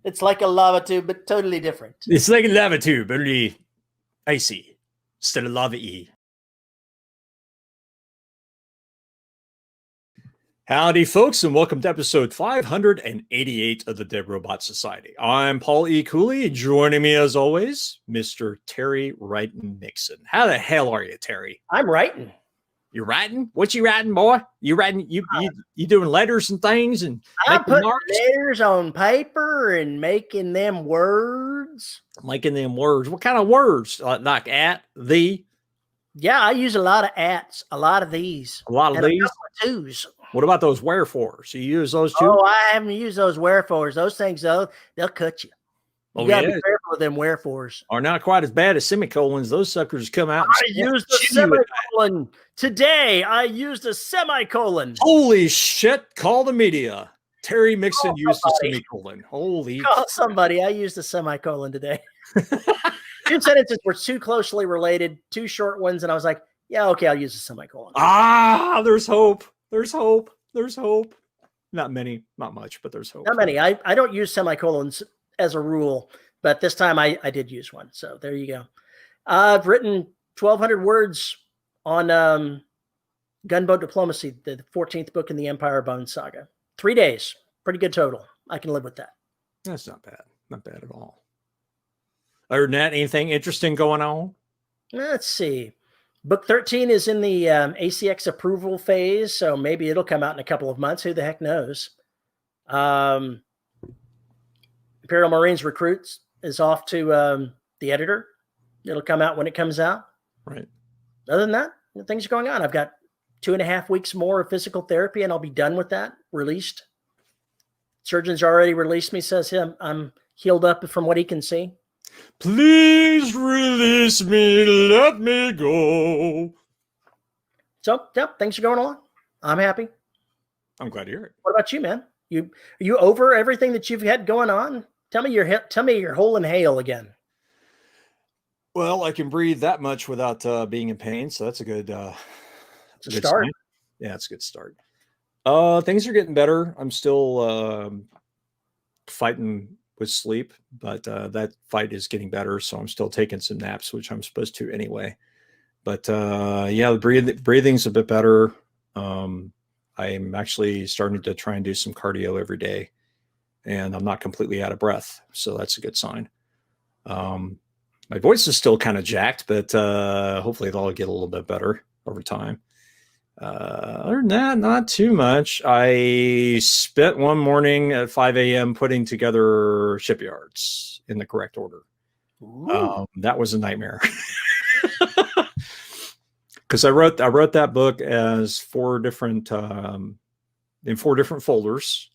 It's like a lava tube, but totally different. It's like a lava tube, only icy instead of lava-y. Howdy, folks, and welcome to episode 588 of the Dead Robot Society. I'm Paul E. Cooley. Joining me, as always, Mr. Terry Wrighton Nixon. How the hell are you, Terry? I'm writing. You writing? What you writing, boy? You writing? You doing letters and things and I'm putting letters on paper and making them words. Making them words. What kind of words? Like at, the? Yeah, I use a lot of ats, a lot of these. A lot of these? A couple of twos. What about those wherefores? You use those too? Oh, I haven't used those wherefores. Those things, though, they'll cut you. You gotta be careful with them wherefores. Are not quite as bad as semicolons. Those suckers come out. I used a semicolon today. I used a semicolon. Holy shit! Call the media. Terry Mixon used a semicolon. Holy! Call somebody. I used a semicolon today. Two sentences were too closely related, two short ones, and I was like, "Yeah, okay, I'll use a semicolon." Ah, there's hope. There's hope. There's hope. Not many, not much, but there's hope. Not many. I don't use semicolons as a rule, but this time I did use one. So there you go. I've written 1,200 words on Gunboat Diplomacy, the 14th book in the Empire of Bones saga. 3 days. Pretty good total. I can live with that. That's not bad. Not bad at all. Other than that, anything interesting going on? Let's see. Book 13 is in the ACX approval phase, so maybe it'll come out in a couple of months. Who the heck knows? Imperial Marines Recruits is off to the editor. It'll come out when it comes out. Right. Other than that, things are going on. I've got 2.5 weeks more of physical therapy, and I'll be done with that, released. Surgeon's already released me, says I'm healed up from what he can see. Please release me. Let me go. So, yep, things are going along. I'm happy. I'm glad to hear it. What about you, man? Are you over everything that you've had going on? Tell me you're whole and hale again. Well, I can breathe that much without being in pain, so that's a good start. Yeah, it's a good start. Things are getting better. I'm still fighting with sleep, but that fight is getting better, so I'm still taking some naps, which I'm supposed to anyway. But yeah, the breathing's a bit better. I'm actually starting to try and do some cardio every day, and I'm not completely out of breath, so that's a good sign. My voice is still kind of jacked, but hopefully it'll get a little bit better over time. Other than that, not too much. I spent one morning at 5 a.m. putting together shipyards in the correct order. That was a nightmare. Because I wrote that book as in 4 different folders.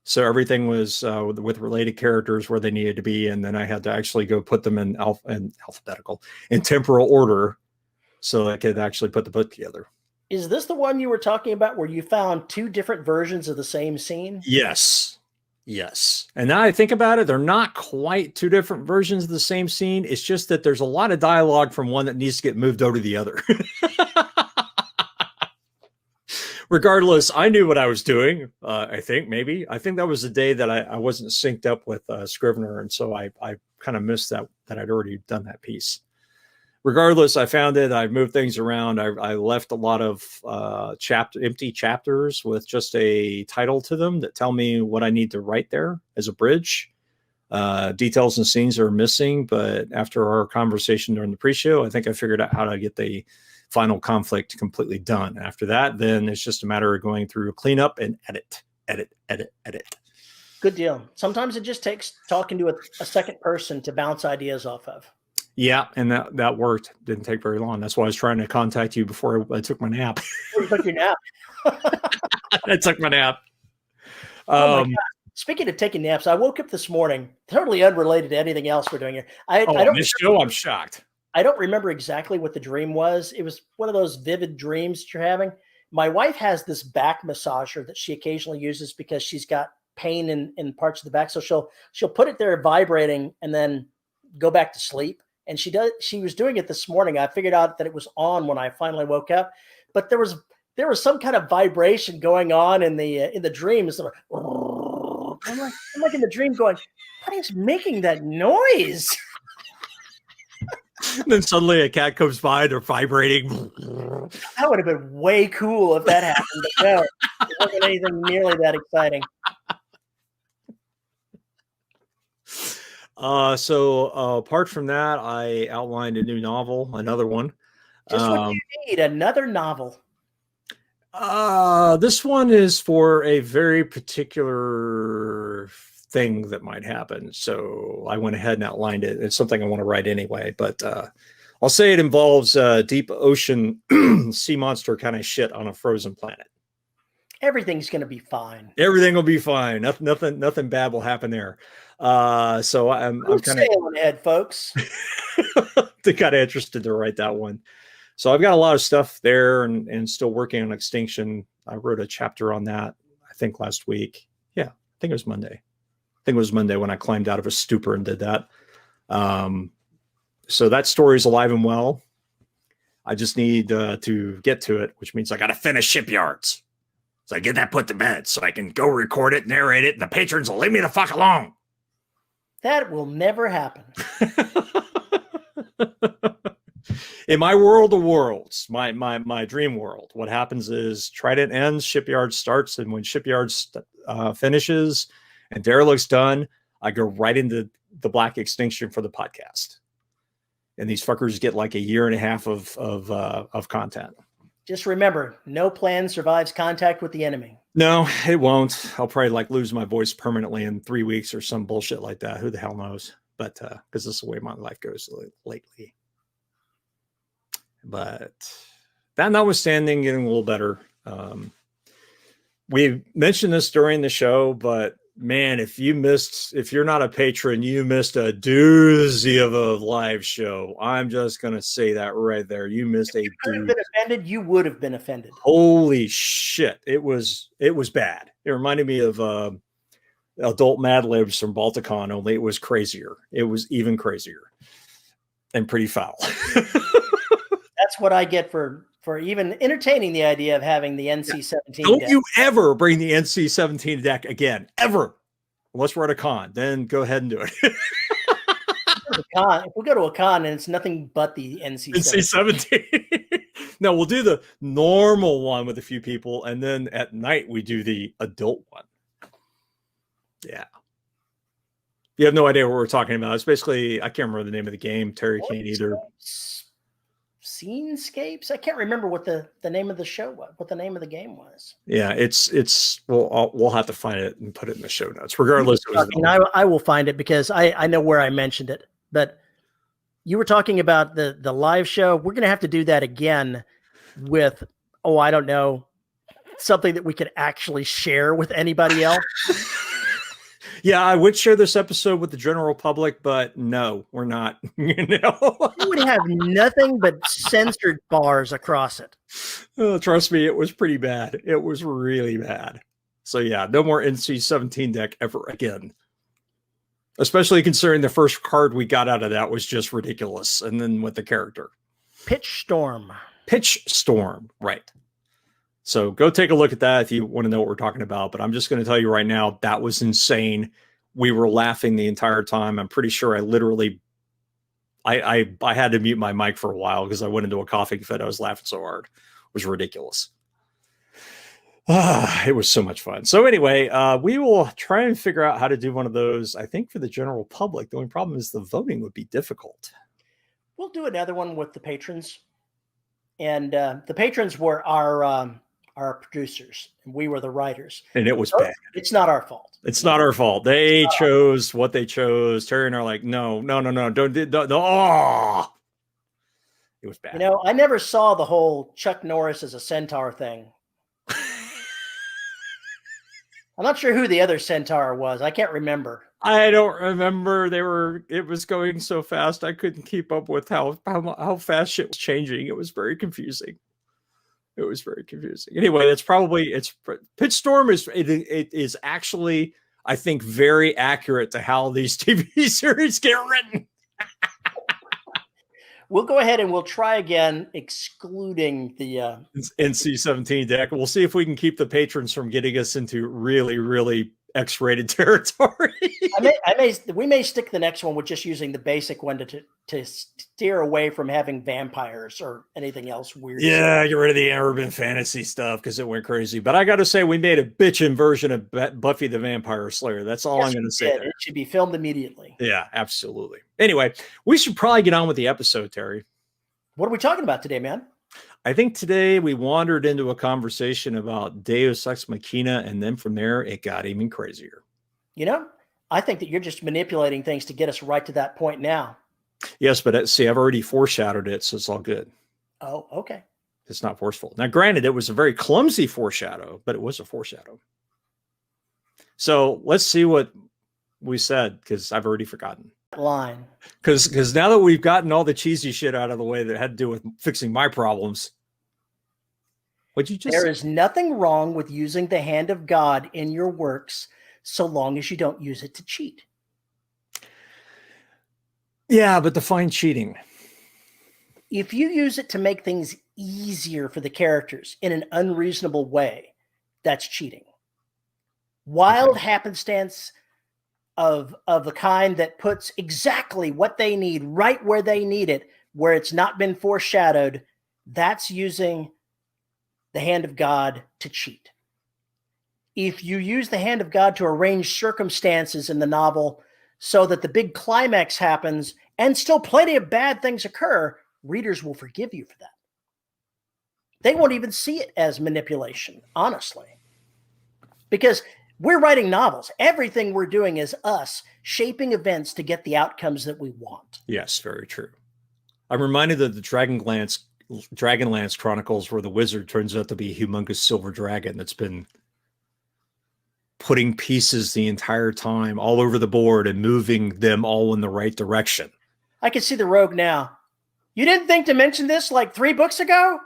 So everything was with related characters where they needed to be, and then I had to actually go put them in alphabetical, in temporal order, so I could actually put the book together. Is this the one you were talking about where you found 2 different versions of the same scene? Yes. And now I think about it, they're not quite 2 different versions of the same scene. It's just that there's a lot of dialogue from one that needs to get moved over to the other. Regardless, I knew what I was doing. I think that was the day that I wasn't synced up with Scrivener, and so I kind of missed that I'd already done that piece. Regardless, I found it. I moved things around. I left a lot of empty chapters with just a title to them that tell me what I need to write there as a bridge. Details and scenes are missing, but after our conversation during the pre-show, I think I figured out how to get the final conflict completely done. After that, then it's just a matter of going through cleanup and edit. Good deal. Sometimes it just takes talking to a second person to bounce ideas off of. Yeah, and that worked. Didn't take very long. That's why I was trying to contact you before I took my nap. You took your nap. I took my nap. Oh my God. Speaking of taking naps, I woke up this morning, totally unrelated to anything else we're doing here. I don't this show, I'm shocked. I don't remember exactly what the dream was. It was one of those vivid dreams that you're having. My wife has this back massager that she occasionally uses because she's got pain in parts of the back. So she'll put it there vibrating and then go back to sleep. And she was doing it this morning. I figured out that it was on when I finally woke up, but there was some kind of vibration going on in the dream. It's like, I'm like in the dream going, what is making that noise? And then suddenly a cat comes by, they're vibrating. That would have been way cool if that happened, but no, it wasn't anything nearly that exciting. So apart from that, I outlined a new novel, another one. Just what you need, another novel. This one is for a very particular thing that might happen. So I went ahead and outlined it. It's something I want to write anyway, but I'll say it involves deep ocean sea monster kind of shit on a frozen planet. Everything's going to be fine. Everything will be fine. Nothing bad will happen there. So I'm kind of sailing ahead, folks. kind of interested to write that one. So I've got a lot of stuff there and still working on Extinction. I wrote a chapter on that, I think last week. Yeah, I think it was Monday. I think it was Monday when I climbed out of a stupor and did that. So that story is alive and well. I just need to get to it, which means I got to finish Shipyards. So I get that put to bed so I can go record it, narrate it, and the patrons will leave me the fuck alone. That will never happen. In my world of worlds, my dream world, what happens is Trident ends, Shipyard starts, and when Shipyard finishes and Derelict's done, I go right into the Black Extinction for the podcast. And these fuckers get like a year and a half of content. Just remember, no plan survives contact with the enemy. No, it won't. I'll probably like lose my voice permanently in 3 weeks or some bullshit like that. Who the hell knows? But because this is the way my life goes lately. But that notwithstanding, getting a little better. We mentioned this during the show, but man, if you're not a patron, you missed a doozy of a live show. I'm just gonna say that right there. You missed a doozy. Offended, you would have been offended. Holy shit! It was bad. It reminded me of Adult Mad Libs from Balticon, only it was crazier. It was even crazier and pretty foul. That's what I get for even entertaining the idea of having the NC-17 Don't deck. you ever bring the NC-17 deck again, ever. Unless we're at a con, then go ahead and do it. If we go to a con and it's nothing but the NC-17. No, we'll do the normal one with a few people, and then at night we do the adult one. Yeah. You have no idea what we're talking about. It's basically, I can't remember the name of the game. Terry can't either. Scenescapes. I can't remember what the name of the show was, what the name of the game was. Yeah, it's we'll have to find it and put it in the show notes. Regardless, I will find it because I know where I mentioned it. But you were talking about the live show. We're going to have to do that again with I don't know, something that we could actually share with anybody else. Yeah, I would share this episode with the general public, but no, we're not. It would have nothing but censored bars across it. Oh, trust me, it was pretty bad. It was really bad. So yeah, no more NC-17 deck ever again. Especially considering the first card we got out of that was just ridiculous. And then with the character. Pitch Storm, right. So go take a look at that if you want to know what we're talking about. But I'm just going to tell you right now, that was insane. We were laughing the entire time. I'm pretty sure I literally, I had to mute my mic for a while because I went into a coughing fit. I was laughing so hard. It was ridiculous. It was so much fun. So anyway, we will try and figure out how to do one of those. I think for the general public, the only problem is the voting would be difficult. We'll do another one with the patrons. And the patrons were our producers, and we were the writers. And it was bad. It's not our fault. It's not our fault. They chose what they chose. Terry and I are like, no, don't. Oh, it was bad. You know, I never saw the whole Chuck Norris as a centaur thing. I'm not sure who the other centaur was. I can't remember. I don't remember. It was going so fast. I couldn't keep up with how fast shit was changing. It was very confusing. Anyway, it's Pitch Storm is actually, I think, very accurate to how these TV series get written. We'll go ahead and we'll try again, excluding the NC-17 deck. We'll see if we can keep the patrons from getting us into really, really X-rated territory. We may stick the next one with just using the basic one to steer away from having vampires or anything else weird. Yeah, get rid of the urban fantasy stuff because it went crazy. But I got to say, we made a bitchin' version of Buffy the Vampire Slayer. That's all I'm going to say there. It should be filmed immediately. Yeah, absolutely. Anyway, we should probably get on with the episode, Terry. What are we talking about today, man? I think today we wandered into a conversation about Deus Ex Machina, and then from there, it got even crazier. You know, I think that you're just manipulating things to get us right to that point now. Yes, but see, I've already foreshadowed it, so it's all good. Oh, okay. It's not forceful. Now, granted, it was a very clumsy foreshadow, but it was a foreshadow. So let's see what we said, because I've already forgotten. Line. Because now that we've gotten all the cheesy shit out of the way that had to do with fixing my problems, what'd you just There say? is nothing wrong with using the hand of God in your works, so long as you don't use it to cheat. Yeah, but define cheating. If you use it to make things easier for the characters in an unreasonable way, that's cheating. Wild happenstance of the kind that puts exactly what they need right where they need it, where it's not been foreshadowed, that's using the hand of God to cheat. If you use the hand of God to arrange circumstances in the novel so that the big climax happens and still plenty of bad things occur, readers will forgive you for that. They won't even see it as manipulation, honestly. Because we're writing novels. Everything we're doing is us shaping events to get the outcomes that we want. Yes, very true. I'm reminded of the Dragonlance Chronicles, where the wizard turns out to be a humongous silver dragon that's been putting pieces the entire time all over the board and moving them all in the right direction. I can see the rogue now. You didn't think to mention this like 3 books ago?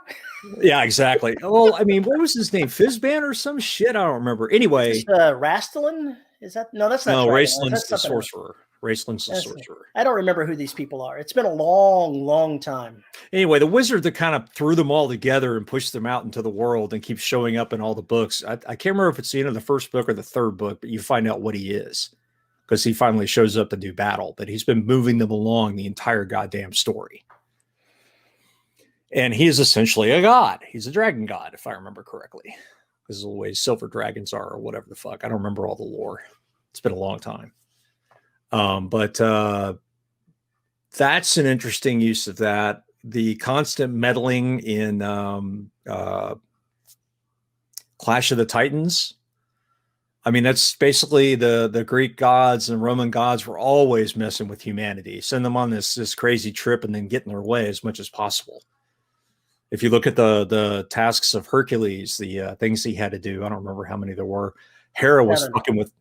Yeah, exactly. Well, I mean, what was his name? Fizban or some shit? I don't remember. Anyway. Rastalin? Is that? No, that's not. No, Raceland's the sorcerer. Raceland's the sorcerer. I don't remember who these people are. It's been a long, long time. Anyway, the wizard that kind of threw them all together and pushed them out into the world and keeps showing up in all the books. I can't remember if it's the end of the first book or the third book, but you find out what he is because he finally shows up to do battle. But he's been moving them along the entire goddamn story. And he is essentially a god. He's a dragon god, if I remember correctly. This is the way silver dragons are or whatever the fuck. I don't remember all the lore. It's been a long time. But that's an interesting use of that. The constant meddling in Clash of the Titans. I mean, that's basically the Greek gods and Roman gods were always messing with humanity, send them on this crazy trip and then get in their way as much as possible. If you look at the tasks of Hercules, the things he had to do, I don't remember how many there were. Hera was fucking with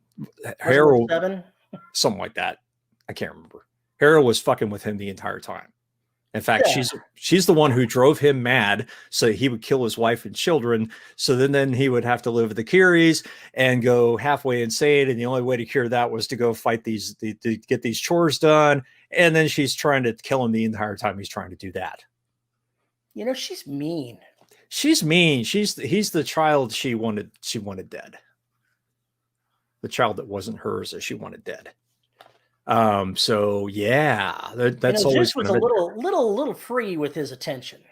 Hera, 7? Something like that. I can't remember. Hera was fucking with him the entire time. In fact, she's the one who drove him mad so he would kill his wife and children. So then he would have to live with the Kyries and go halfway insane. And the only way to cure that was to go fight to get these chores done. And then she's trying to kill him the entire time he's trying to do that. You know, she's mean. She's mean. He's the child she wanted dead. The child that wasn't hers that she wanted dead. So yeah, that's always Zeus was a little free with his attention.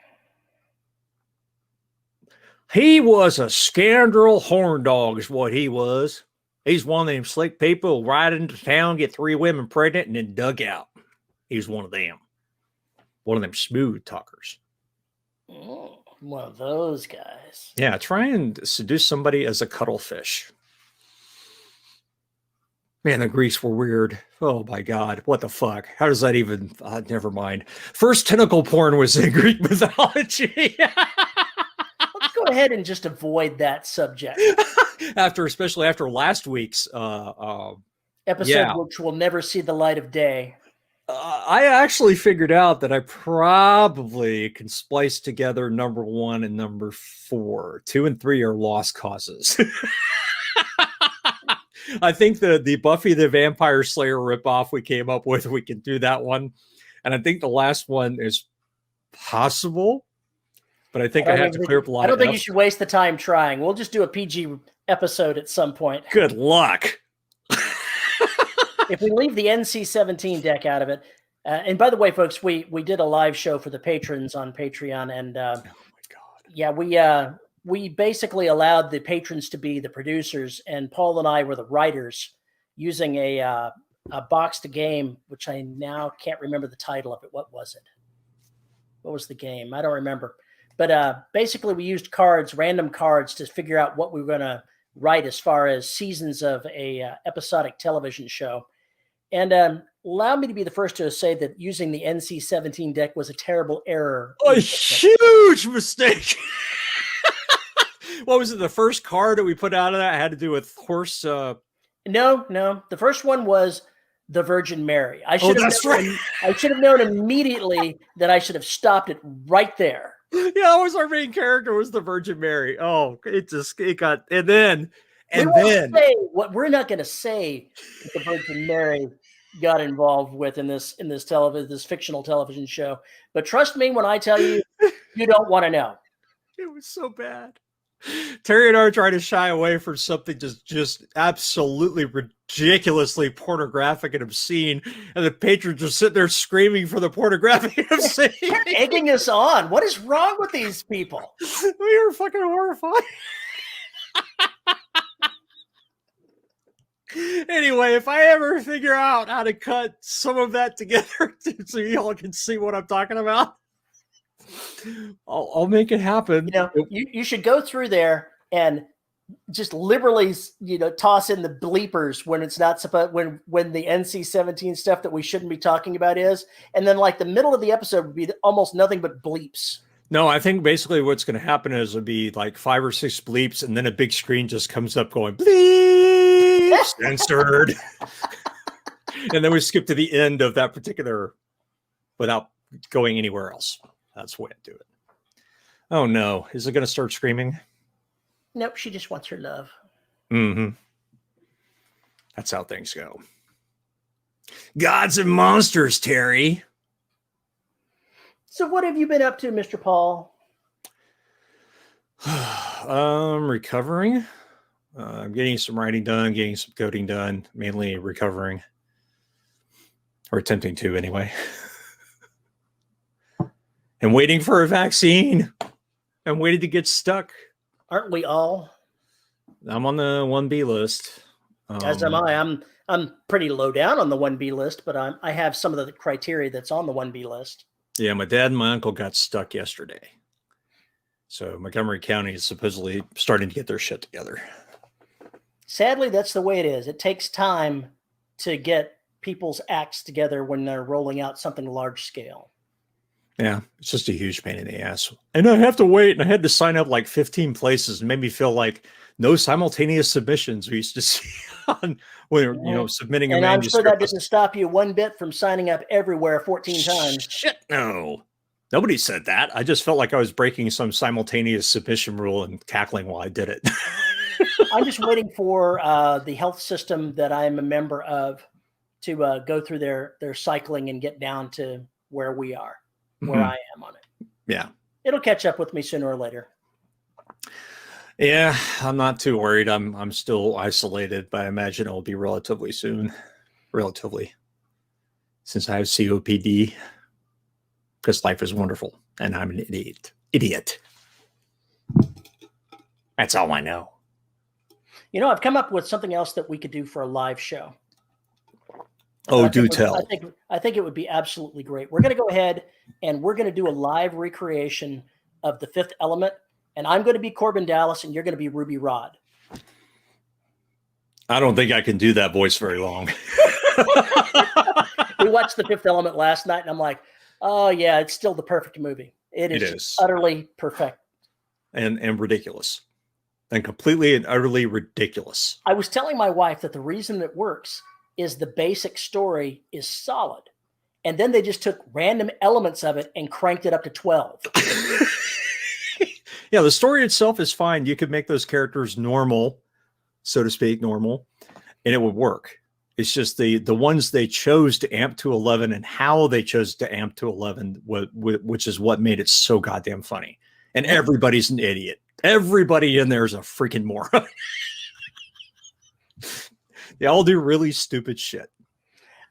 He was a scoundrel horn dog, is what he was. He's one of them slick people who ride into town, get 3 women pregnant, and then dug out. He's one of them. One of them smooth talkers. Oh, one of those guys. Yeah, try and seduce somebody as a cuttlefish. Man, the Greeks were weird. Oh my God, what the fuck? How does that even? Never mind. First tentacle porn was in Greek mythology. Let's go ahead and just avoid that subject. Especially after last week's episode, which will never see the light of day. I actually figured out that I probably can splice together number 1 and number 4. 2 and 3 are lost causes. I think the Buffy the Vampire Slayer ripoff we came up with, we can do that one. And I think the last one is possible, but I think I have to clear up a lot. I don't think you should waste the time trying. We'll just do a PG episode at some point. Good luck. if we leave the NC-17 deck out of it, and by the way, folks, we did a live show for the patrons on Patreon, and Oh my God. yeah, we basically allowed the patrons to be the producers, and Paul and I were the writers, using a boxed game, which I now can't remember the title of it. What was it? What was the game? I don't remember. But basically, we used cards, random cards, to figure out what we were going to write as far as seasons of a episodic television show. And allow me to be the first to say that using the NC-17 deck was a terrible error. A huge mistake. What was it? The first card that we put out of that had to do with horse. No. The first one was the Virgin Mary. I should have known immediately that I should have stopped it right there. Yeah, that was our main character, was the Virgin Mary. Oh, it got, and then we're not going to say what the Virgin Mary got involved with in this fictional television show. But trust me when I tell you, you don't want to know. It was so bad. Terry and I are trying to shy away from something just absolutely ridiculously pornographic and obscene, and the patrons are sitting there screaming for the pornographic and obscene. They're egging us on. What is wrong with these people? We are fucking horrified. Anyway, if I ever figure out how to cut some of that together so y'all can see what I'm talking about, I'll make it happen. You should go through there and just liberally, toss in the bleepers when it's not supposed, when the NC-17 stuff that we shouldn't be talking about is, and then like the middle of the episode would be almost nothing but bleeps. No, I think basically what's going to happen is it'll be like 5 or 6 bleeps, and then a big screen just comes up going bleep censored, and then we skip to the end of that particular without going anywhere else. That's the way I do it. Oh no, is it going to start screaming? Nope, she just wants her love. Mm-hmm. That's how things go. Gods and monsters, Terry. So what have you been up to, Mr. Paul? Recovering. I'm getting some writing done, getting some coding done, mainly recovering. Or attempting to, anyway. And waiting for a vaccine. I'm waiting to get stuck. Aren't we all? I'm on the 1B list. As am I. I'm pretty low down on the 1B list, but I have some of the criteria that's on the 1B list. Yeah, my dad and my uncle got stuck yesterday. So Montgomery County is supposedly starting to get their shit together. Sadly, that's the way it is. It takes time to get people's acts together when they're rolling out something large scale. Yeah, it's just a huge pain in the ass. And I have to wait, and I had to sign up like 15 places, and made me feel like no simultaneous submissions we used to see on when submitting a manuscript. And I'm sure that doesn't stop you one bit from signing up everywhere 14 times. Shit, no. Nobody said that. I just felt like I was breaking some simultaneous submission rule and cackling while I did it. I'm just waiting for the health system that I'm a member of to go through their cycling and get down to where we are, where I am on it. Yeah. It'll catch up with me sooner or later. Yeah, I'm not too worried. I'm still isolated, but I imagine it'll be relatively soon. Relatively. Since I have COPD. Because life is wonderful, and I'm an idiot. That's all I know. I've come up with something else that we could do for a live show. Oh, do tell. I think it would be absolutely great. We're going to go ahead and we're going to do a live recreation of The Fifth Element, and I'm going to be Corbin Dallas, and you're going to be Ruby Rod. I don't think I can do that voice very long. We watched The Fifth Element last night, and I'm like, oh, yeah, it's still the perfect movie. It is utterly perfect. And ridiculous. And completely and utterly ridiculous. I was telling my wife that the reason it works is the basic story is solid. And then they just took random elements of it and cranked it up to 12. Yeah, the story itself is fine. You could make those characters normal, so to speak, normal, and it would work. It's just the ones they chose to amp to 11 and how they chose to amp to 11, which is what made it so goddamn funny. And everybody's an idiot. Everybody in there is a freaking moron. They all do really stupid shit.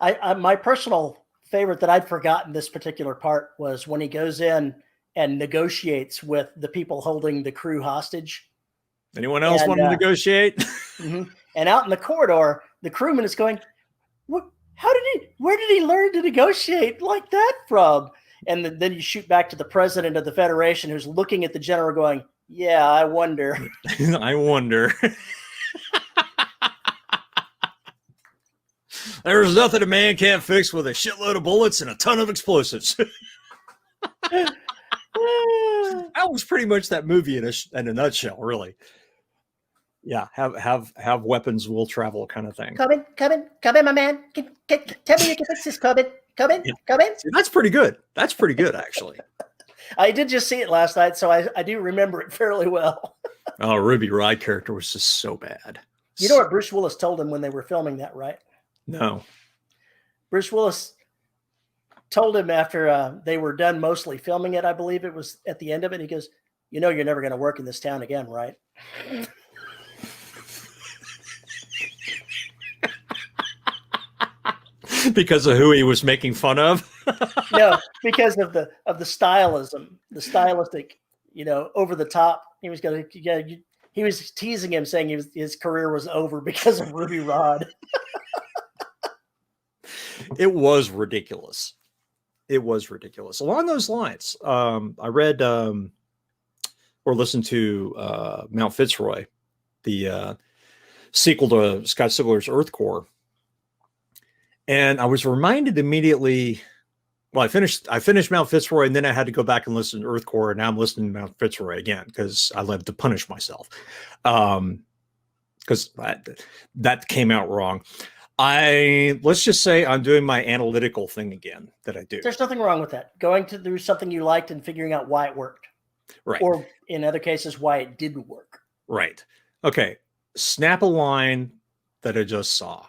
My personal favorite that I'd forgotten this particular part was when he goes in and negotiates with the people holding the crew hostage. Anyone else want to negotiate? Mm-hmm. And out in the corridor, the crewman is going, where did he learn to negotiate like that from? And then you shoot back to the president of the Federation who's looking at the general going, yeah, I wonder. I wonder. There's nothing a man can't fix with a shitload of bullets and a ton of explosives. That was pretty much that movie in a nutshell, really. Yeah, have weapons will travel kind of thing. Come in, my man. Tell me you can fix this, come in. See, that's pretty good. That's pretty good, actually. I did just see it last night, so I do remember it fairly well. Oh, Ruby Rhod character was just so bad. You know what Bruce Willis told him when they were filming that, right? No. Bruce Willis told him after they were done mostly filming it, I believe it was at the end of it, he goes, you know you're never going to work in this town again, right? Because of who he was making fun of? No, because of the stylism, the stylistic, over the top. He was going to, he was teasing him, saying his career was over because of Ruby Rhod. It was ridiculous. It was ridiculous. Along those lines, I read or listened to Mount Fitzroy, the sequel to Scott Sigler's Earth Core. And I was reminded immediately. Well, I finished Mount Fitzroy, and then I had to go back and listen to Earth Core, and now I'm listening to Mount Fitzroy again because I love to punish myself. Because that came out wrong. Let's just say I'm doing my analytical thing again that I do. There's nothing wrong with that. Going through something you liked and figuring out why it worked. Right. Or in other cases, why it didn't work. Right. Okay. Snap a line that I just saw.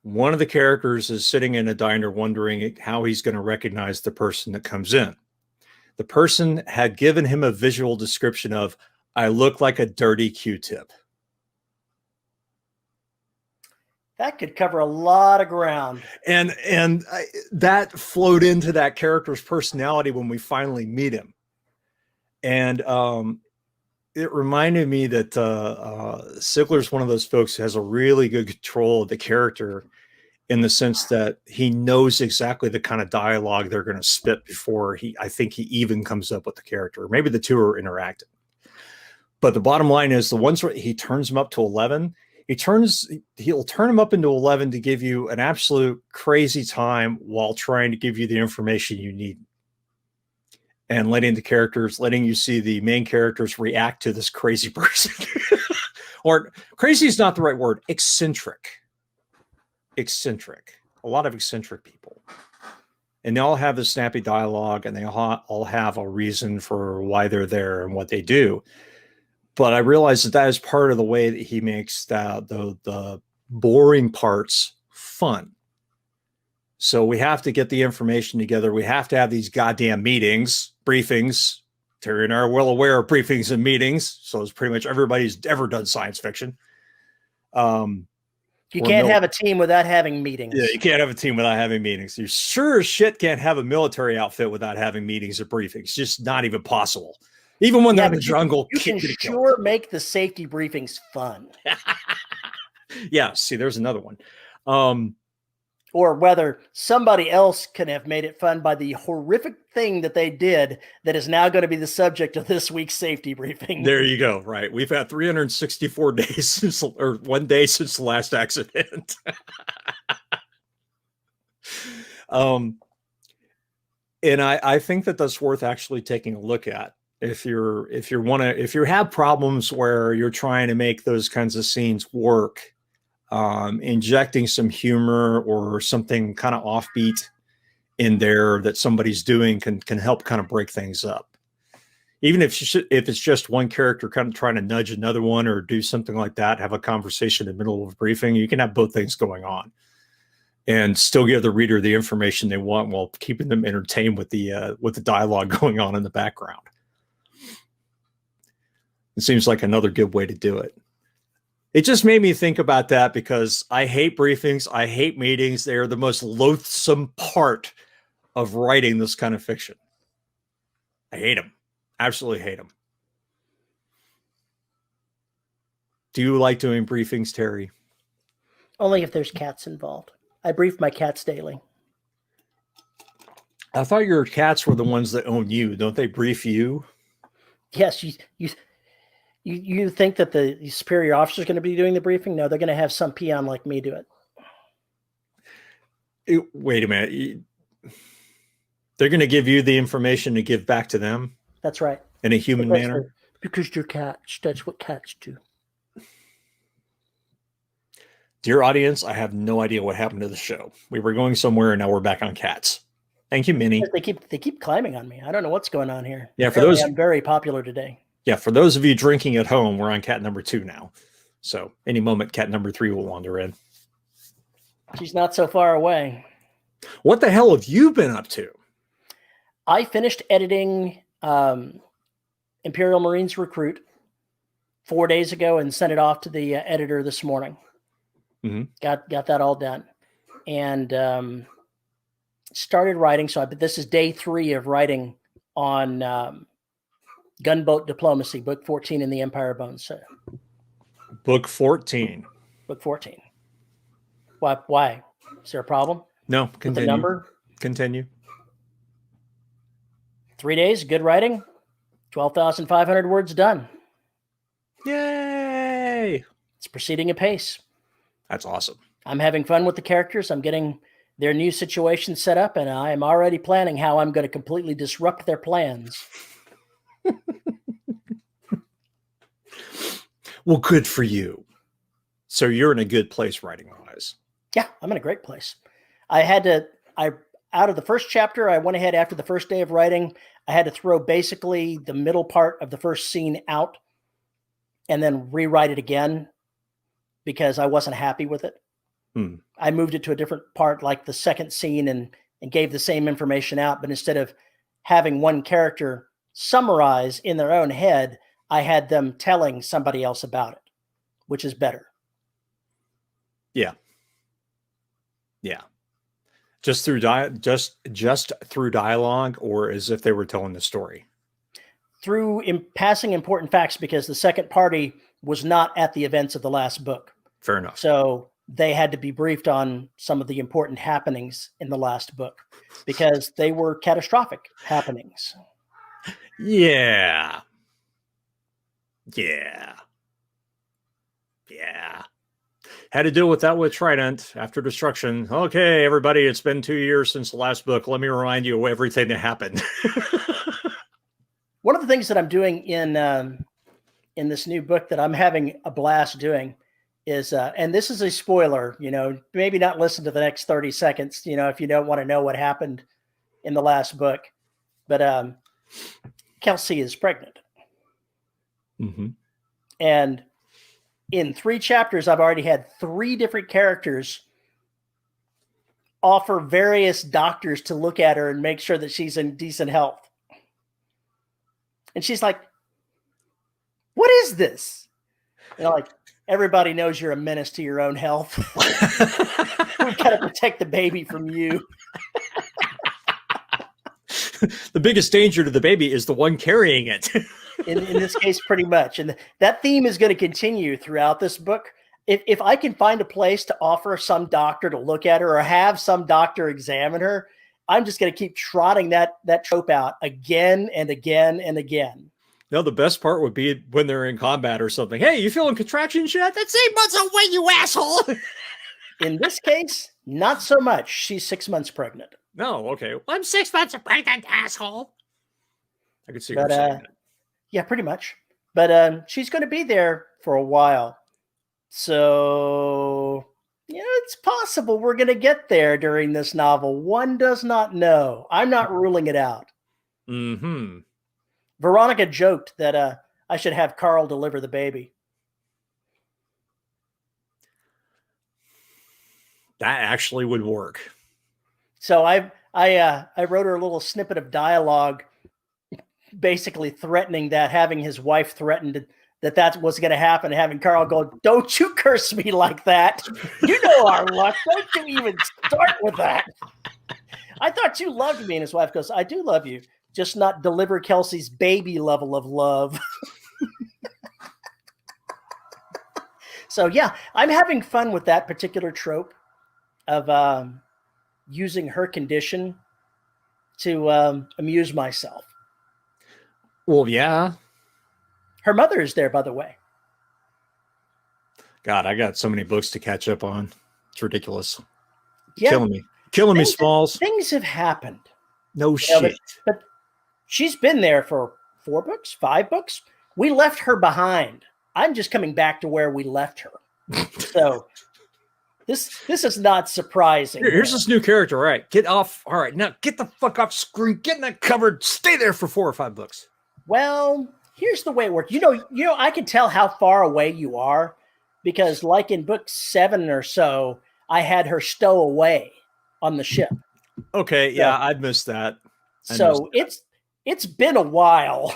One of the characters is sitting in a diner wondering how he's going to recognize the person that comes in. The person had given him a visual description of, I look like a dirty Q-tip. That could cover a lot of ground. And that flowed into that character's personality when we finally meet him. And it reminded me that Sigler's one of those folks who has a really good control of the character in the sense that he knows exactly the kind of dialogue they're going to spit before I think he even comes up with the character. Maybe the two are interacting. But the bottom line is the ones where he turns them up to 11, he'll turn them up into 11 to give you an absolute crazy time while trying to give you the information you need. And letting you see the main characters react to this crazy person. Or crazy is not the right word. Eccentric. A lot of eccentric people. And they all have this snappy dialogue, and they all have a reason for why they're there and what they do. But I realize that is part of the way that he makes the boring parts fun. So we have to get the information together. We have to have these goddamn briefings. Terry and I are well aware of briefings and meetings. So it's pretty much everybody's ever done science fiction. You can't have a team without having meetings. Yeah, you can't have a team without having meetings. You sure as shit can't have a military outfit without having meetings or briefings. Just not even possible. Even when they're in the jungle. You can sure make the safety briefings fun. Yeah, see, there's another one. Or whether somebody else can have made it fun by the horrific thing that they did that is now going to be the subject of this week's safety briefing. There you go. Right. We've had 364 days or 1 day since the last accident. And I think that's worth actually taking a look at. If you have problems where you're trying to make those kinds of scenes work, injecting some humor or something kind of offbeat in there that somebody's doing can help kind of break things up. Even if it's just one character kind of trying to nudge another one or do something like that, have a conversation in the middle of a briefing, you can have both things going on and still give the reader the information they want while keeping them entertained with the dialogue going on in the background. It seems like another good way to do it. It just made me think about that because I hate briefings. I hate meetings. They are the most loathsome part of writing this kind of fiction. I hate them. Absolutely hate them. Do you like doing briefings, Terry? Only if there's cats involved. I brief my cats daily. I thought your cats were the ones that own you. Don't they brief you? Yes, you think that the superior officer is going to be doing the briefing? No, they're going to have some peon like me do it. Wait a minute. They're going to give you the information to give back to them? That's right. In a human manner? Because you're cats. That's what cats do. Dear audience, I have no idea what happened to the show. We were going somewhere and now we're back on cats. Thank you, Minnie. They keep climbing on me. I don't know what's going on here. Yeah, Apparently I'm very popular today. Yeah, for those of you drinking at home, we're on cat number 2 now. So any moment, cat number 3 will wander in. She's not so far away. What the hell have you been up to? I finished editing Imperial Marines Recruit 4 days ago and sent it off to the editor this morning. Mm-hmm. Got that all done. And started writing. So this is day 3 of writing on Gunboat Diplomacy, book 14 in the Empire Bones. Book 14. Book 14. Why? Is there a problem? No, continue. With the number? Continue. 3 days, good writing, 12,500 words done. Yay! It's proceeding apace. That's awesome. I'm having fun with the characters. I'm getting their new situation set up, and I am already planning how I'm going to completely disrupt their plans. Well, good for you. So you're in a good place writing-wise. Yeah, I'm in a great place. Out of the first chapter, I went ahead after the first day of writing. I had to throw basically the middle part of the first scene out and then rewrite it again because I wasn't happy with it. I moved it to a different part, like the second scene, and gave the same information out. But instead of having one character summarize in their own head, I had them telling somebody else about it, which is better. Yeah. Yeah. Just through dialogue, or as if they were telling the story? Through passing important facts, because the second party was not at the events of the last book. Fair enough. So they had to be briefed on some of the important happenings in the last book because they were catastrophic happenings. Yeah. Yeah. Yeah. Had to deal with that with Trident after Destruction. Okay, everybody, it's been 2 years since the last book. Let me remind you of everything that happened. One of the things that I'm doing in this new book that I'm having a blast doing is, and this is a spoiler, maybe not listen to the next 30 seconds, if you don't want to know what happened in the last book, but Kelsey is pregnant. Mm-hmm. And in 3 chapters, I've already had 3 different characters offer various doctors to look at her and make sure that she's in decent health. And she's like, what is this? Like, everybody knows you're a menace to your own health. We've got to protect the baby from you. The biggest danger to the baby is the one carrying it. in this case, pretty much. And that theme is going to continue throughout this book. If I can find a place to offer some doctor to look at her or have some doctor examine her, I'm just going to keep trotting that trope out again and again and again. No, the best part would be when they're in combat or something. Hey, you feeling contractions yet? That's 8 months away, you asshole. In this case, not so much. She's 6 months pregnant. No, okay. Well, I'm 6 months pregnant, asshole. I could see her saying that. Yeah, pretty much. But she's going to be there for a while. So, it's possible we're going to get there during this novel. One does not know. I'm not ruling it out. Mm-hmm. Veronica joked that I should have Carl deliver the baby. That actually would work. So I wrote her a little snippet of dialogue, basically threatening that, having his wife threatened that's what's going to happen. Having Carl go, don't you curse me like that. You know our luck. Don't you even start with that. I thought you loved me. And his wife goes, I do love you. Just not deliver Kelsey's baby level of love. So, yeah, I'm having fun with that particular trope of using her condition to amuse myself. Well, yeah. Her mother is there, by the way. God, I got so many books to catch up on. It's ridiculous. Yeah. Killing me, Smalls. Things have happened. No shit. But she's been there for 4 books, 5 books. We left her behind. I'm just coming back to where we left her. So this is not surprising. Here's this new character. All right, get off. All right, now get the fuck off screen. Get in that cupboard. Stay there for 4 or 5 books. Well, here's the way it works. You know, I can tell how far away you are because, like in book 7 or so, I had her stow away on the ship. Okay, yeah, I'd missed that. It's been a while.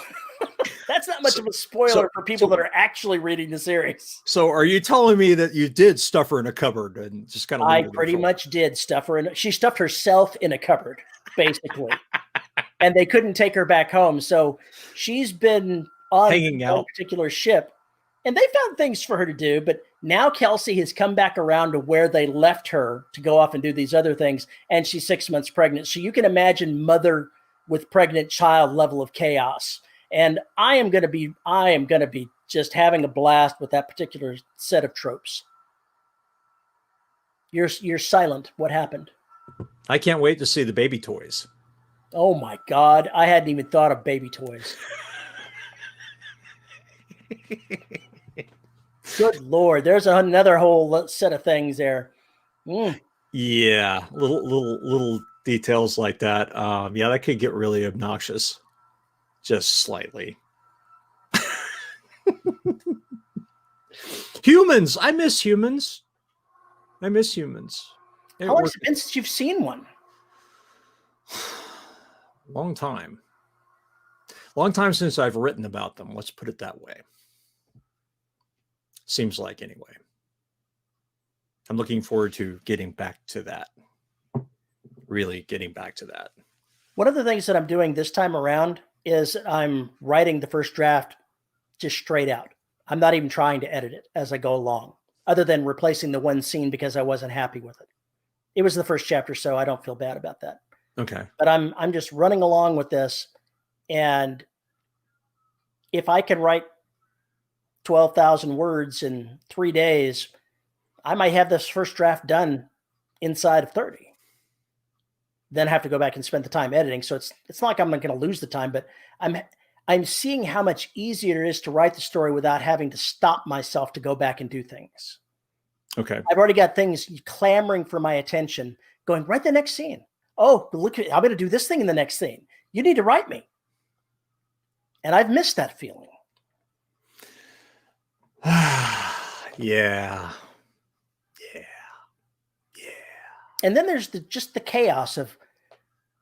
That's not much of a spoiler for people that are actually reading the series. So are you telling me that you did stuff her in a cupboard and just kind of... I pretty much did stuff her in... She stuffed herself in a cupboard, basically. And they couldn't take her back home. So she's been on hanging out one particular ship. And they found things for her to do. But now Kelsey has come back around to where they left her to go off and do these other things. And she's 6 months pregnant. So you can imagine mother with pregnant child level of chaos. And I am going to be just having a blast with that particular set of tropes. You're silent. What happened? I can't wait to see the baby toys. Oh my God. I hadn't even thought of baby toys. Good Lord. There's another whole set of things there. Yeah. Little details like that. Yeah, that could get really obnoxious. Just slightly. Humans. I miss humans. How long has it been since you've seen one? Long time. Long time since I've written about them. Let's put it that way. Seems like, anyway. I'm looking forward to getting back to that. Really getting back to that. One of the things that I'm doing this time around is I'm writing the first draft just straight out. I'm not even trying to edit it as I go along, other than replacing the one scene because I wasn't happy with it. It was the first chapter, so I don't feel bad about that. Okay. But I'm just running along with this, and if I can write 12,000 words in 3 days, I might have this first draft done inside of 30. Then have to go back and spend the time editing. So it's not like I'm not going to lose the time, but I'm seeing how much easier it is to write the story without having to stop myself to go back and do things. Okay. I've already got things clamoring for my attention, going, write the next scene. Oh, look, I'm going to do this thing in the next scene. You need to write me. And I've missed that feeling. Yeah. And then there's just the chaos of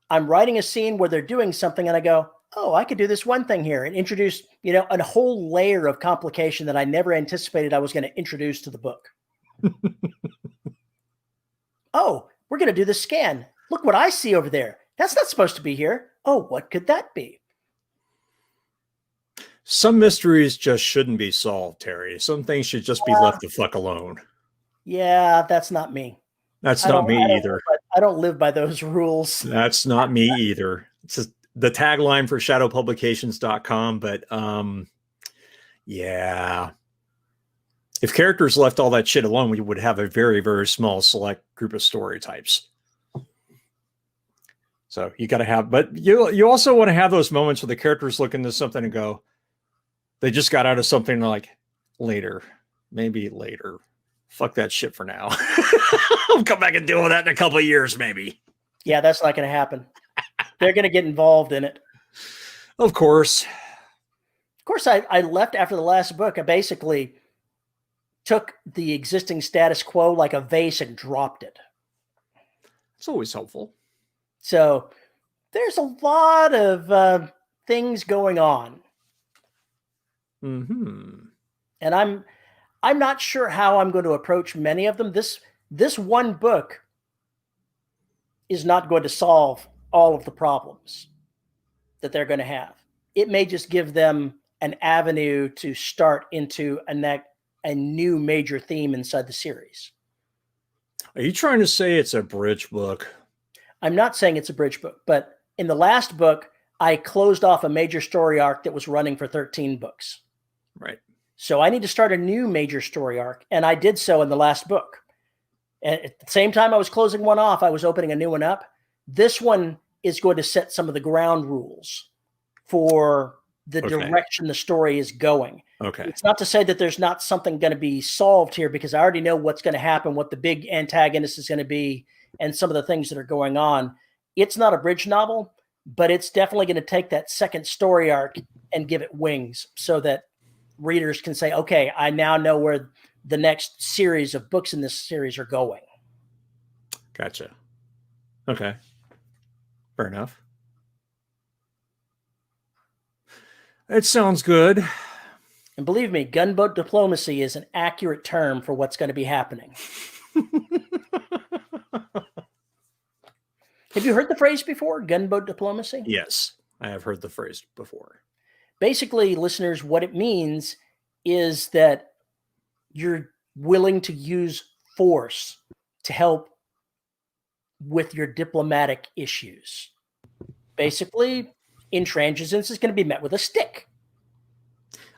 I'm writing a scene where they're doing something and I go, oh, I could do this one thing here and introduce, a whole layer of complication that I never anticipated I was going to introduce to the book. Oh, we're going to do the scan. Look what I see over there. That's not supposed to be here. Oh, what could that be? Some mysteries just shouldn't be solved, Terry. Some things should just be left the fuck alone. Yeah, that's not me. That's not me either. I don't live by those rules. That's not me either. It's just the tagline for shadowpublications.com. But yeah. If characters left all that shit alone, we would have a very, very small select group of story types. So you got to have, but you also want to have those moments where the characters look into something and go, they just got out of something like maybe later. Fuck that shit for now. I'll come back and deal with that in a couple of years, maybe. Yeah, that's not going to happen. They're going to get involved in it. Of course. Of course, I left after the last book. I basically took the existing status quo like a vase and dropped it. It's always helpful. So there's a lot of things going on. Mm-hmm. And I'm not sure how I'm going to approach many of them. This one book is not going to solve all of the problems that they're going to have. It may just give them an avenue to start into a new major theme inside the series. Are you trying to say it's a bridge book? I'm not saying it's a bridge book, but in the last book, I closed off a major story arc that was running for 13 books. Right. So I need to start a new major story arc, and I did so in the last book. And at the same time I was closing one off, I was opening a new one up. This one is going to set some of the ground rules for the direction the story is going. Okay. It's not to say that there's not something going to be solved here, because I already know what's going to happen, what the big antagonist is going to be, and some of the things that are going on. It's not a bridge novel, but it's definitely going to take that second story arc and give it wings so that readers can say, okay, I now know where the next series of books in this series are going. Gotcha. Okay. Fair enough. It sounds good. And believe me, gunboat diplomacy is an accurate term for what's going to be happening. Have you heard the phrase before, gunboat diplomacy? Yes, I have heard the phrase before. Basically, listeners, what it means is that you're willing to use force to help with your diplomatic issues. Basically, intransigence is going to be met with a stick.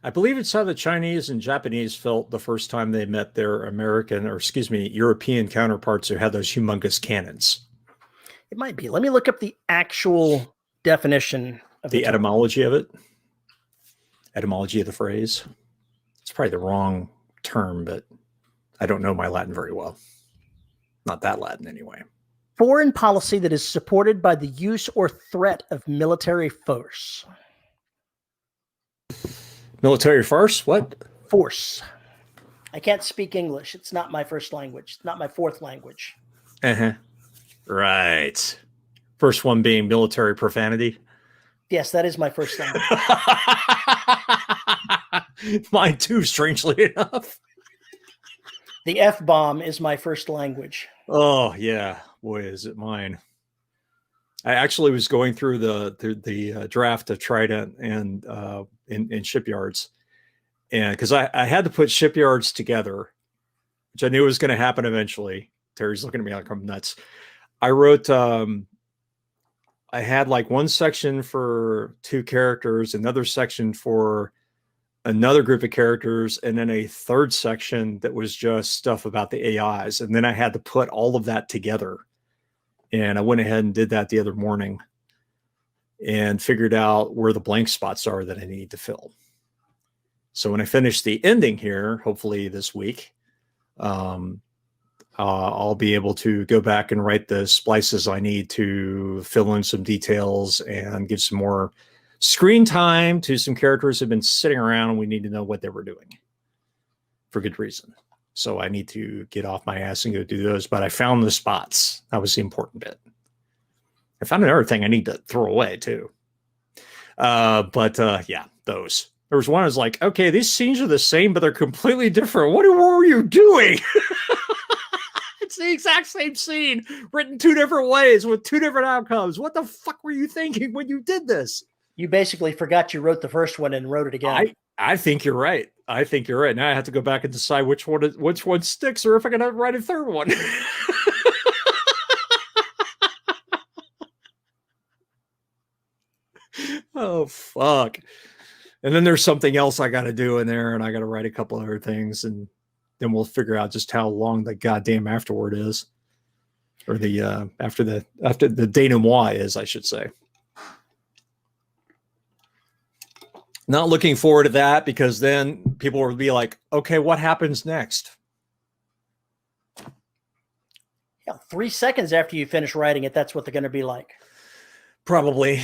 I believe it's how the Chinese and Japanese felt the first time they met their European counterparts who had those humongous cannons. It might be. Let me look up the actual definition of the etymology of it. Etymology of the phrase. It's probably the wrong term, but I don't know my Latin very well. Not that Latin anyway. Foreign policy that is supported by the use or threat of military force. Military force? What? Force. I can't speak English. It's not my first language. It's not my fourth language. Uh-huh. Right. First one being military profanity. Yes, that is my first language. Mine too, strangely enough. The F-bomb is my first language. Oh, yeah. Boy, is it mine. I actually was going through the draft of Trident and in shipyards, and because I had to put shipyards together, which I knew was going to happen eventually. Terry's looking at me like I'm nuts. I wrote, I had like one section for 2 characters, another section for another group of characters, and then a third section that was just stuff about the AIs. And then I had to put all of that together. And I went ahead and did that the other morning and figured out where the blank spots are that I need to fill. So when I finish the ending here, hopefully this week, I'll be able to go back and write the splices I need to fill in some details and give some more screen time to some characters who have been sitting around and we need to know what they were doing for good reason. So I need to get off my ass and go do those. But I found the spots. That was the important bit. I found another thing I need to throw away too. Yeah, those. There was one I was like, okay, these scenes are the same, but they're completely different. What were you doing? It's the exact same scene written 2 different ways with 2 different outcomes. What the fuck were you thinking when you did this? You basically forgot you wrote the first one and wrote it again. I think you're right. I think you're right. Now I have to go back and decide which one sticks, or if I'm gonna write a third one. Oh fuck! And then there's something else I got to do in there, and I got to write a couple other things, and then we'll figure out just how long the goddamn afterword is, or the after the denouement is, I should say. Not looking forward to that, because then people will be like, okay, what happens next? Yeah, 3 seconds after you finish writing it, that's what they're going to be like. Probably.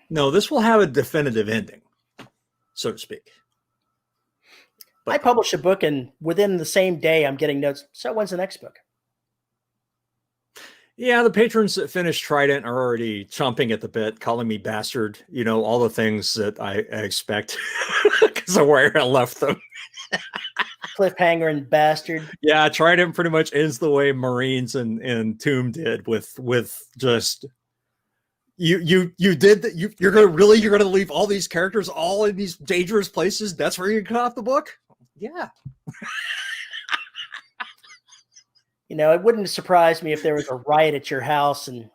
No, this will have a definitive ending, so to speak. I publish a book, and within the same day, I'm getting notes. So when's the next book? Yeah, the patrons that finished Trident are already chomping at the bit, calling me bastard, all the things that I expect. Because So where I left them. Cliffhanger and bastard. Yeah, Trident pretty much ends the way Marines and Tomb did with just you did that. You're gonna leave all these characters all in these dangerous places. That's where you cut off the book. Yeah. It wouldn't surprise me if there was a riot at your house and,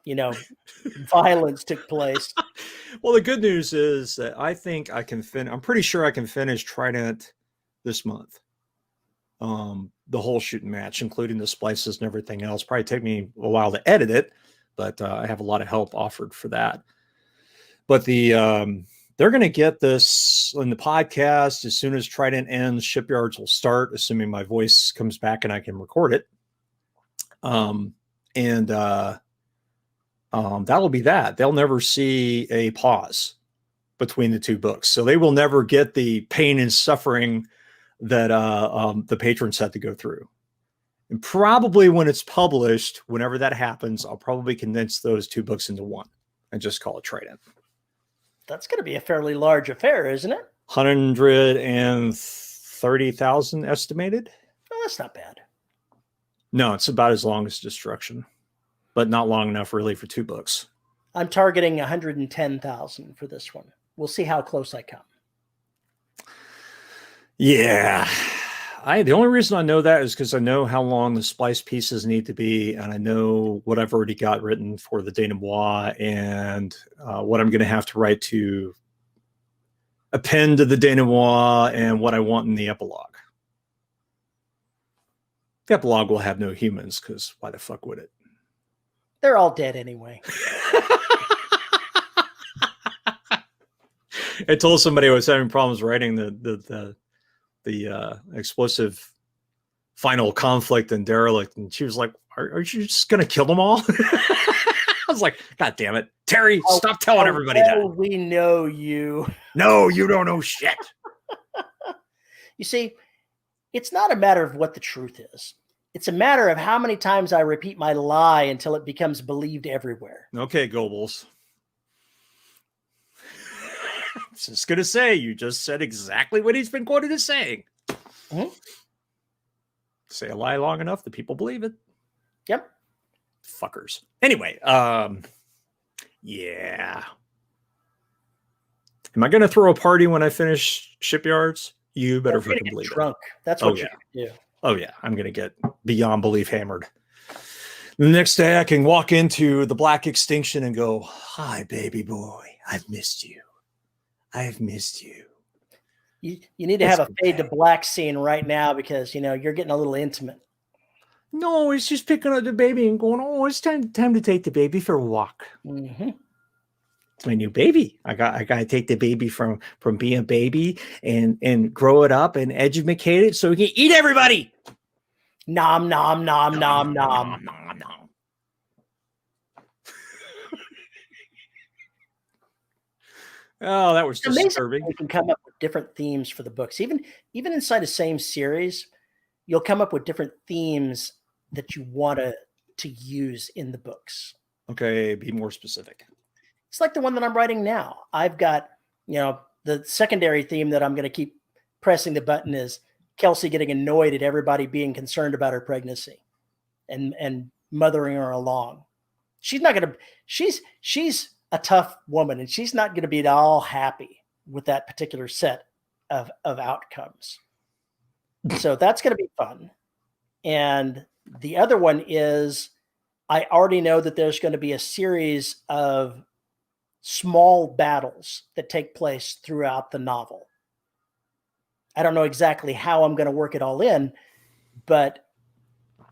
violence took place. Well, the good news is that I think I can I'm pretty sure I can finish Trident this month. The whole shooting match, including the splices and everything else. Probably take me a while to edit it, but I have a lot of help offered for that. But they're going to get this in the podcast as soon as Trident ends. Shipyards will start, assuming my voice comes back and I can record it. That'll be that. They'll never see a pause between the two books, so they will never get the pain and suffering that the patrons had to go through. And probably when it's published, whenever that happens, I'll probably condense those two books into one and just call it Trident. That's going to be a fairly large affair, isn't it? 130,000 estimated. Oh, that's not bad. No, it's about as long as Destruction, but not long enough really for two books. I'm targeting 110,000 for this one. We'll see how close I come. Yeah. The only reason I know that is because I know how long the splice pieces need to be, and I know what I've already got written for the denouement and what I'm going to have to write to append to the denouement and what I want in the epilogue. The epilogue will have no humans, because why the fuck would it? They're all dead anyway. I told somebody I was having problems writing the explosive final conflict in Derelict, and she was like, are you just gonna kill them all? I was like, God damn it, Terry, stop telling everybody that. We know you. No, you don't know shit. You see, it's not a matter of what the truth is. It's a matter of how many times I repeat my lie until it becomes believed everywhere. Okay, Goebbels. I was just going to say, you just said exactly what he's been quoted as saying. Mm-hmm. Say a lie long enough, the people believe it. Yep. Fuckers. Anyway, yeah. Am I going to throw a party when I finish Shipyards? You better fucking believe drunk. it. That's what you do. Oh, yeah. I'm going to get beyond belief hammered. The next day, I can walk into the Black Extinction and go, hi, baby boy. I've missed you. I've missed you. You need to have a fade to black scene right now because, you're getting a little intimate. No, it's just picking up the baby and going, oh, it's time to take the baby for a walk. Mm-hmm. It's my new baby. I got to take the baby from being a baby and grow it up and educate it so we can eat everybody. Nom, nom, nom, nom, nom. Nom, nom. Oh, that was disturbing. We can come up with different themes for the books. Even inside the same series, you'll come up with different themes that you want to use in the books. Okay, be more specific. It's like the one that I'm writing now. I've got, the secondary theme that I'm going to keep pressing the button is Kelsey getting annoyed at everybody being concerned about her pregnancy and mothering her along. She's not going to, she's a tough woman and she's not going to be at all happy with that particular set of outcomes. So that's going to be fun. And the other one is I already know that there's going to be a series of small battles that take place throughout the novel. I don't know exactly how I'm going to work it all in, but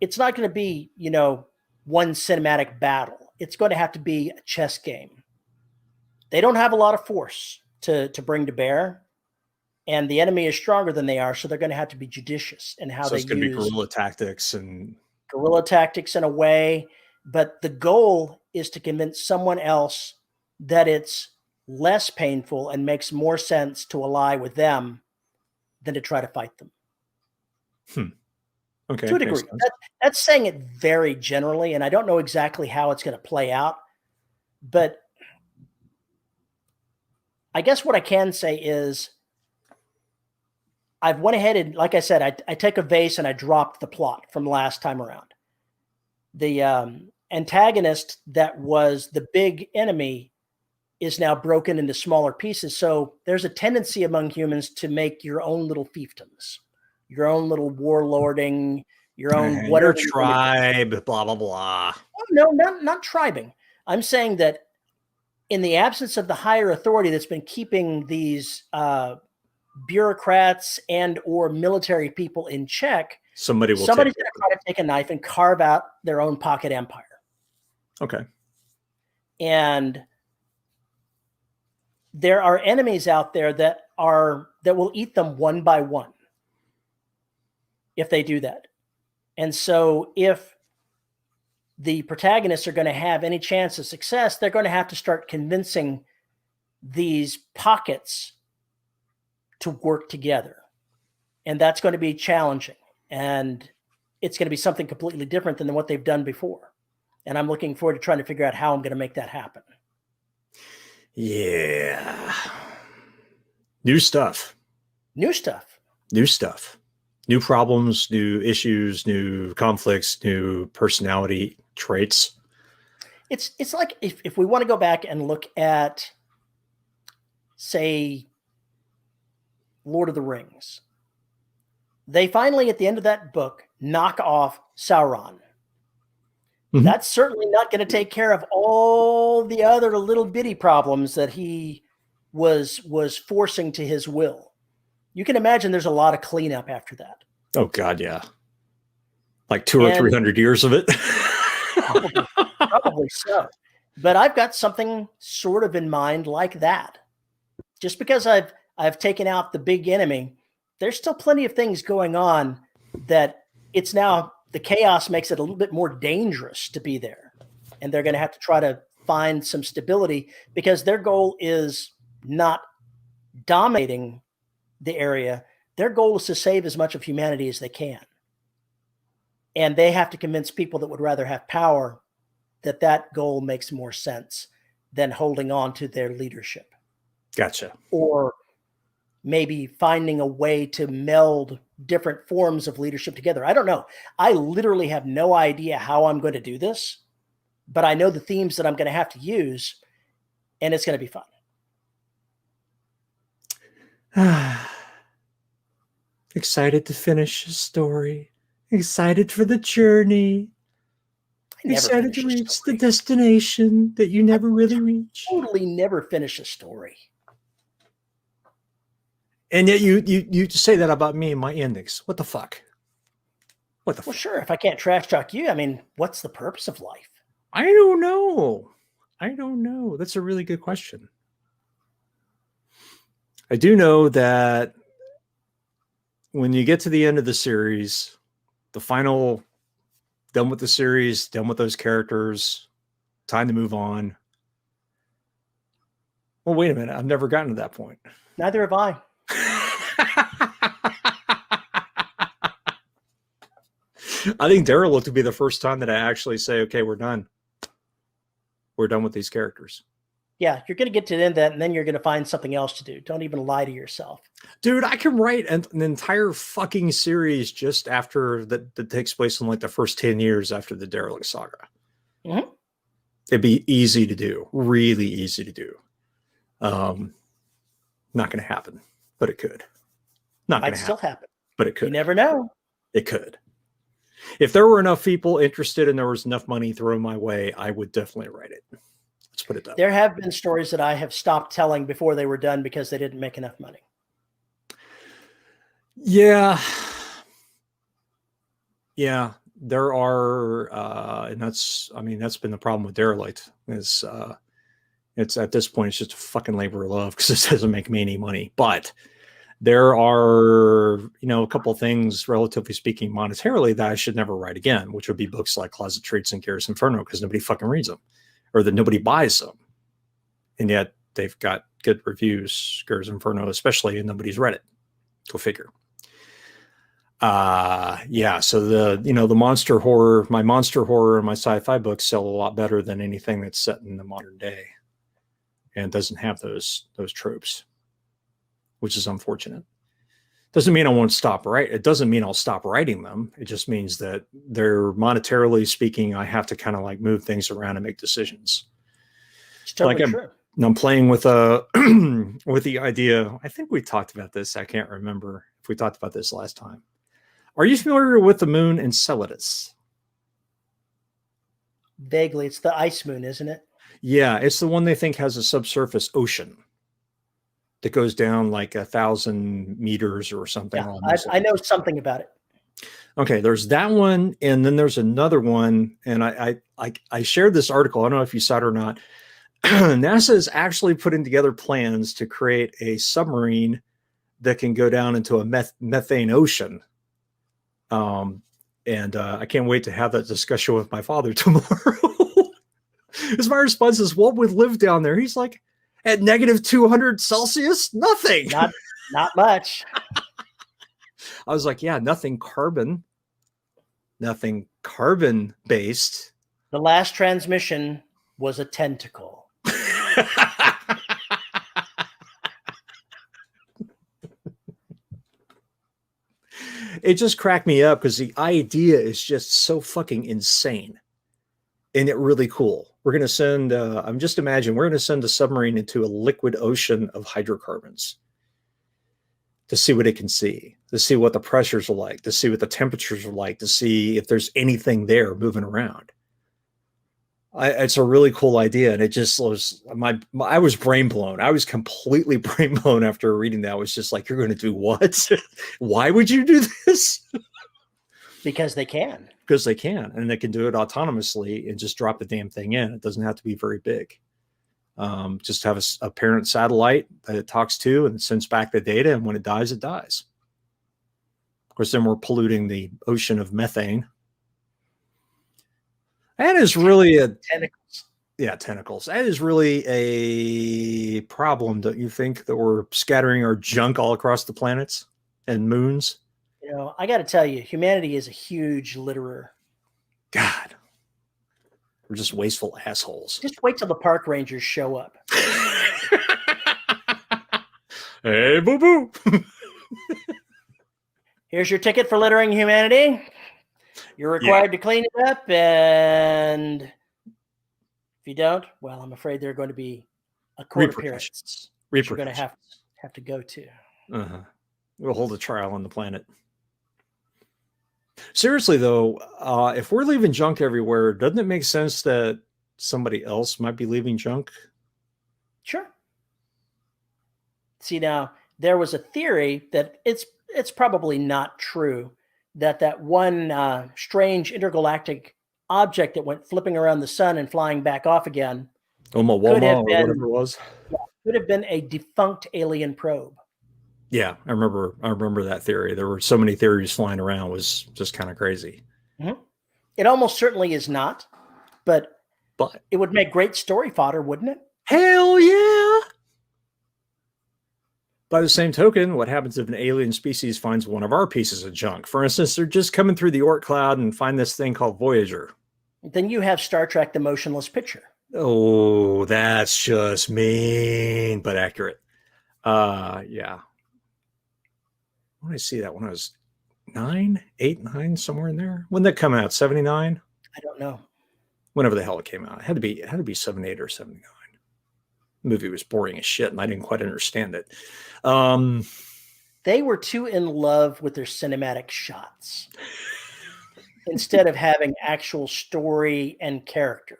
it's not going to be, one cinematic battle. It's going to have to be a chess game. They don't have a lot of force to bring to bear, and the enemy is stronger than they are, so they're going to have to be judicious in how they use. So it's going to be guerrilla tactics in a way, but the goal is to convince someone else that it's less painful and makes more sense to ally with them than to try to fight them. Okay. To a degree. That's saying it very generally, and I don't know exactly how it's going to play out, but I guess what I can say is I've went ahead and, like I said, I take a vase and I dropped the plot from last time around. The antagonist that was the big enemy is now broken into smaller pieces. So there's a tendency among humans to make your own little fiefdoms, your own little warlording, your own whatever. Your tribe, blah, blah, blah. Oh, no, not tribing. I'm saying that in the absence of the higher authority that's been keeping these bureaucrats and or military people in check, somebody's going to try to take a knife and carve out their own pocket empire. Okay. And there are enemies out there that will eat them one by one if they do that. And so if the protagonists are going to have any chance of success, they're going to have to start convincing these pockets to work together. And that's going to be challenging. And it's going to be something completely different than what they've done before. And I'm looking forward to trying to figure out how I'm going to make that happen. Yeah. New stuff. New stuff. New stuff. New problems, new issues, new conflicts, new personality traits. It's like if we want to go back and look at, say, Lord of the Rings, they finally, at the end of that book, knock off Sauron. Mm-hmm. That's certainly not going to take care of all the other little bitty problems that he was forcing to his will. You can imagine there's a lot of cleanup after that. Oh God, yeah. Like 200 or 300 years of it. Probably so. But I've got something sort of in mind like that. Just because I've taken out the big enemy, there's still plenty of things going on that it's now, the chaos makes it a little bit more dangerous to be there. And they're going to have to try to find some stability because their goal is not dominating the area. Their goal is to save as much of humanity as they can. And they have to convince people that would rather have power that goal makes more sense than holding on to their leadership. Gotcha. Or maybe finding a way to meld different forms of leadership together. I don't know. I literally have no idea how I'm going to do this, but I know the themes that I'm going to have to use, and it's going to be fun. Excited to finish the story. Excited for the journey. Excited to reach the destination that you never really reach. Totally never finish a story. And yet you say that about me and my endings. What the fuck? What the fuck? Well, sure. If I can't trash talk you, I mean, what's the purpose of life? I don't know. That's a really good question. I do know that when you get to the end of the series, the final, done with the series, done with those characters, time to move on. Well, wait a minute. I've never gotten to that point. Neither have I. I think Daryl will be the first time that I actually say, okay, we're done. We're done with these characters. Yeah, you're going to get to the end of that, and then you're going to find something else to do. Don't even lie to yourself. Dude, I can write an entire fucking series just after that takes place in like the first 10 years after the Derelict Saga. Mm-hmm. It'd be easy to do. Really easy to do. Not going to happen, but it could. Not going to still happen. But it could. You never know. It could. If there were enough people interested and there was enough money thrown my way, I would definitely write it. Let's put it that way. There have been stories that I have stopped telling before they were done because they didn't make enough money. Yeah. Yeah, there are, and that's been the problem with Derelict is it's at this point, it's just a fucking labor of love because it doesn't make me any money. But there are, a couple of things, relatively speaking, monetarily that I should never write again, which would be books like Closet Treats and Garrus Inferno, because nobody fucking reads them or that nobody buys them. And yet they've got good reviews, Garrus Inferno especially, and nobody's read it. Go figure. Yeah, so the monster horror, my monster horror and my sci-fi books sell a lot better than anything that's set in the modern day and doesn't have those tropes, which is unfortunate. Doesn't mean I won't stop write. It doesn't mean I'll stop writing them. It just means that they're monetarily speaking, I have to kind of like move things around and make decisions. It's totally Like true. I'm playing with with the idea. I think we talked about this. I can't remember if we talked about this last time. Are you familiar with the moon Enceladus? Vaguely, it's the ice moon, isn't it? Yeah, it's the one they think has a subsurface ocean that goes down like 1,000 meters or something. Yeah, I know something about it. Okay, there's that one, and then there's another one, and I shared this article. I don't know if you saw it or not. NASA is actually putting together plans to create a submarine that can go down into a methane ocean. And I can't wait to have that discussion with my father tomorrow. Because my response is, what would live down there? He's like, at negative 200 Celsius? Nothing. Not much. I was like, yeah, nothing carbon based. The last transmission was a tentacle. It just cracked me up because the idea is just so fucking insane and it really cool. We're going to send, I'm just imagine we're going to send a submarine into a liquid ocean of hydrocarbons to see what it can see, to see what the pressures are like, to see what the temperatures are like, to see if there's anything there moving around. It's a really cool idea. And it just was I was brain blown. I was completely brain blown after reading that. I was just like, you're going to do what? Why would you do this? Because they can. Because they can. And they can do it autonomously and just drop the damn thing in. It doesn't have to be very big. Just have a parent satellite that it talks to and sends back the data. And when it dies, it dies. Of course, then we're polluting the ocean of methane. That is really tentacles. Yeah, tentacles. That is really a problem, don't you think, that we're scattering our junk all across the planets and moons? You know, I got to tell you, humanity is a huge litterer. God, we're just wasteful assholes. Just wait till the park rangers show up. Hey, boo boo. Here's your ticket for littering humanity. You're required to clean it up, and if you don't, well, I'm afraid there are going to be a court appearance you're going to have to go to. We'll hold a trial on the planet. Seriously, though, if we're leaving junk everywhere, doesn't it make sense that somebody else might be leaving junk? Sure. See, now, there was a theory that it's probably not true, that one strange intergalactic object that went flipping around the sun and flying back off again Oumuamua, or whatever it was, could have been a defunct alien probe. Yeah, I remember that theory. There were so many theories flying around. It was just kind of crazy. Mm-hmm. It almost certainly is not, but it would make great story fodder, wouldn't it? Hell yeah! By the same token, what happens if an alien species finds one of our pieces of junk? For instance, they're just coming through the Oort cloud and find this thing called Voyager. Then you have Star Trek: The Motionless Picture. Oh, that's just mean, but accurate. Yeah. When did I see that? When I was 9, somewhere in there. When did that come out? 79? I don't know. Whenever the hell it came out. It had to be 78 or 79. The movie was boring as shit, and I didn't quite understand it. They were too in love with their cinematic shots instead of having actual story and character.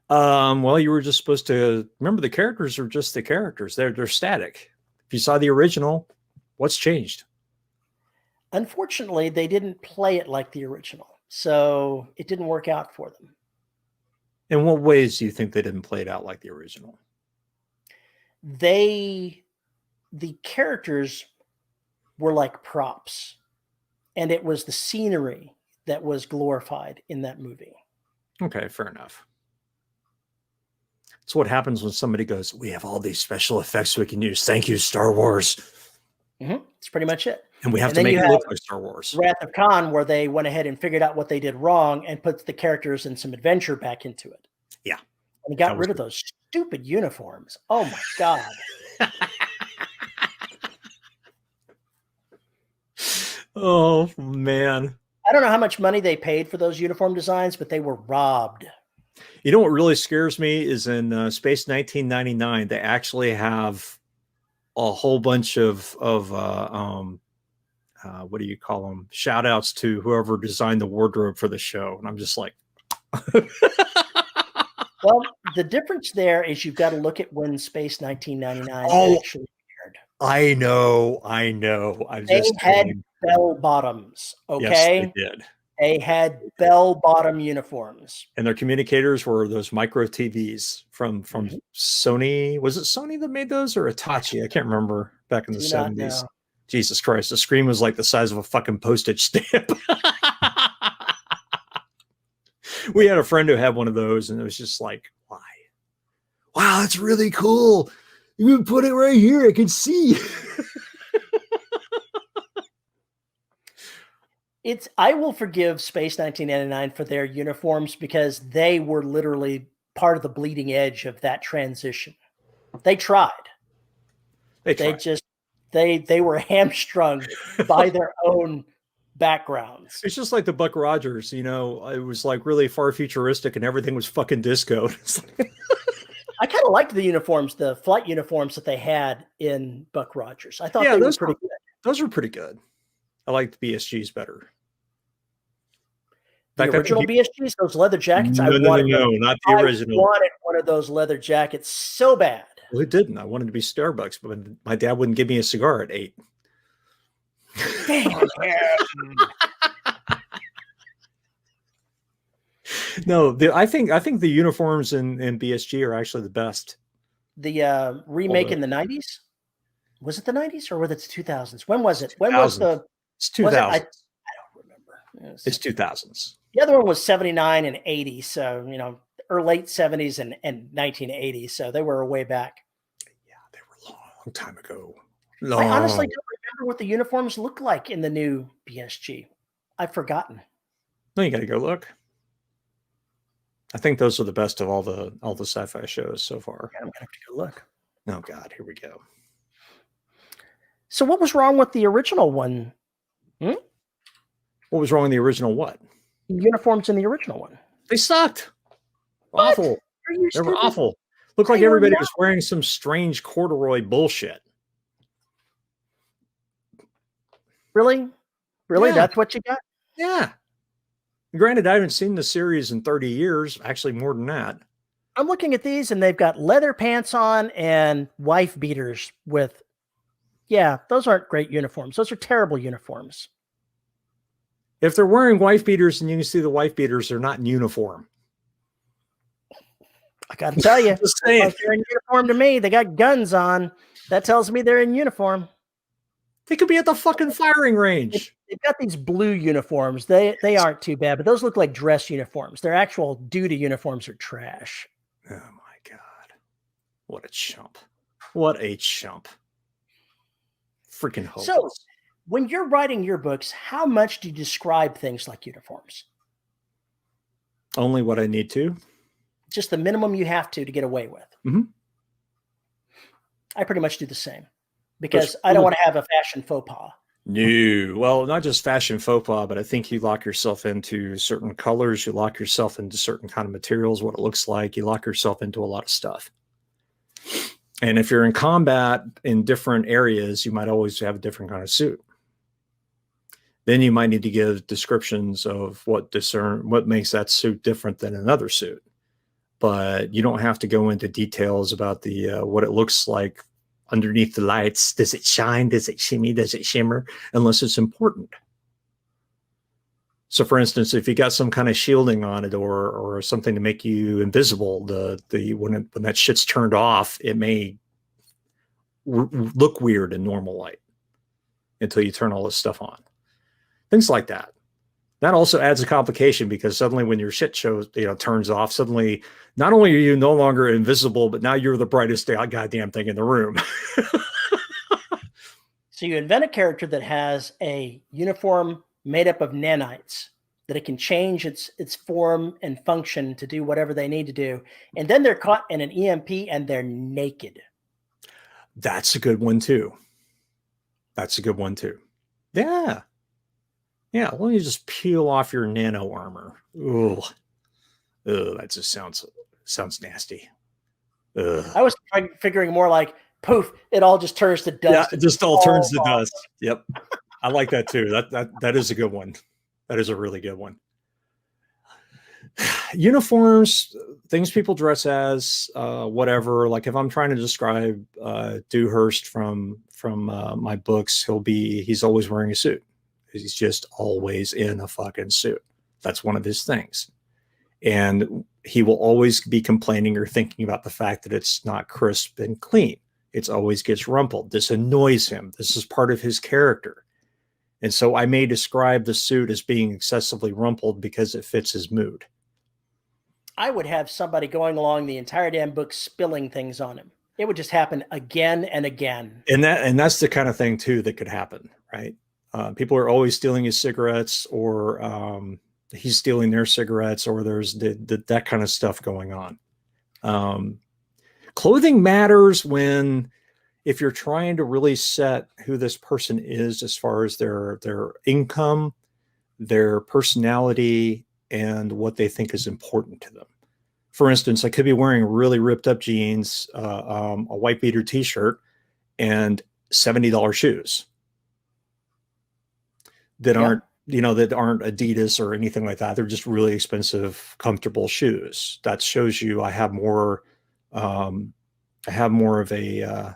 Well, you were just supposed to remember the characters are just the characters. They're static. If you saw the original, what's changed? Unfortunately, they didn't play it like the original, so it didn't work out for them. In what ways do you think they didn't play it out like the original? The characters were like props, and it was the scenery that was glorified in that movie. Okay, fair enough. It's what happens when somebody goes, we have all these special effects we can use. Thank you, Star Wars. Mm-hmm. That's pretty much it. And we have to make it look like Star Wars. Wrath of Khan, where they went ahead and figured out what they did wrong and put the characters and some adventure back into it. Yeah. And got rid of those stupid uniforms. Oh my God. Oh man. I don't know how much money they paid for those uniform designs, but they were robbed. You know what really scares me is in Space 1999, they actually have a whole bunch of what do you call them? Shout outs to whoever designed the wardrobe for the show. And I'm just like, Well, the difference there is you've got to look at when Space 1999 oh, actually aired. I know. I'm They just had saying. bell bottoms, Yes, they okay? did. They had bell bottom uniforms. And their communicators were those micro TVs from Mhm. Sony. Was it Sony that made those or Hitachi? I can't remember back in the Do not 70s. know. Jesus Christ, the screen was like the size of a fucking postage stamp. We had a friend who had one of those, and it was just like, why? Wow, that's really cool. You can put it right here. I can see. I will forgive Space 1999 for their uniforms because they were literally part of the bleeding edge of that transition. They tried. They They tried. just they were hamstrung by their own backgrounds. It's just like the Buck Rogers, you know, it was like really far futuristic and everything was fucking disco. I kind of liked the uniforms, the flight uniforms that they had in Buck Rogers. I thought Yeah, they were pretty good. those were pretty good. I liked BSGs better. The In fact, I original think BSGs, those leather jackets, I no, no, no, wanted them. no, not the I original. wanted one of those leather jackets so bad. Well, it didn't. I wanted to be Starbucks, but my dad wouldn't give me a cigar at 8. Damn him. No, I think the uniforms in BSG are actually the best. The remake in the 90s? Was it the 90s or was it the 2000s? When was it? When was the It's was it? 2000s. I don't remember. It's 2000s. The other one was 79 and 80, so or late 70s and 1980, so they were way back. Yeah, they were a long time ago. I honestly don't remember what the uniforms look like in the new BSG. I've forgotten. No, you got to go look. I think those are the best of all the sci-fi shows so far. I'm gonna have to go look. Oh God, here we go. So what was wrong with the original one? What was wrong with the original? What? Uniforms in the original one. They sucked. What? Awful. They were awful. Looked like everybody was wearing some strange corduroy bullshit. Really? Really? Yeah. That's what you got? Yeah. Granted, I haven't seen the series in 30 years. Actually, more than that. I'm looking at these and they've got leather pants on and wife beaters with, yeah, those aren't great uniforms. Those are terrible uniforms. If they're wearing wife beaters and you can see the wife beaters, they're not in uniform. I got to tell you, they're in uniform to me. They got guns on. That tells me they're in uniform. They could be at the fucking firing range. They've got these blue uniforms. They aren't too bad, but those look like dress uniforms. Their actual duty uniforms are trash. Oh my God. What a chump. What a chump. Freaking hopeless. So when you're writing your books, how much do you describe things like uniforms? Only what I need to. Just the minimum you have to get away with. Mm-hmm. I pretty much do the same because I don't want to have a fashion faux pas. No, well, not just fashion faux pas, but I think you lock yourself into certain colors. You lock yourself into certain kind of materials, what it looks like. You lock yourself into a lot of stuff. And if you're in combat in different areas, you might always have a different kind of suit. Then you might need to give descriptions of what makes that suit different than another suit. But you don't have to go into details about the what it looks like underneath the lights. Does it shine? Does it shimmy? Does it shimmer? Unless it's important. So, for instance, if you got some kind of shielding on it or something to make you invisible, when that shit's turned off, it may look weird in normal light until you turn all this stuff on. Things like that. That also adds a complication because suddenly when your shit turns off, suddenly not only are you no longer invisible, but now you're the brightest goddamn thing in the room. So you invent a character that has a uniform made up of nanites, that it can change its form and function to do whatever they need to do. And then they're caught in an EMP and they're naked. That's a good one too. Yeah. Yeah, let me just peel off your nano armor. Ooh, that just sounds nasty. Ugh. I was figuring more like poof, it all just turns to Yeah, dust. it just all turns to dust. Yep, I like that too. That is a good one. That is a really good one. Uniforms, things people dress as, whatever. Like if I'm trying to describe Dewhurst from my books, he's always wearing a suit. He's just always in a fucking suit. That's one of his things. And he will always be complaining or thinking about the fact that it's not crisp and clean. It always gets rumpled. This annoys him. This is part of his character. And so I may describe the suit as being excessively rumpled because it fits his mood. I would have somebody going along the entire damn book spilling things on him. It would just happen again and again. And that's the kind of thing too that could happen, right? People are always stealing his cigarettes, or he's stealing their cigarettes, or there's that kind of stuff going on. Clothing matters if you're trying to really set who this person is as far as their income, their personality, and what they think is important to them. For instance, I could be wearing really ripped up jeans, a white beater t-shirt, and $70 shoes that aren't Adidas or anything like that. They're just really expensive, comfortable shoes. That shows you I have more of a,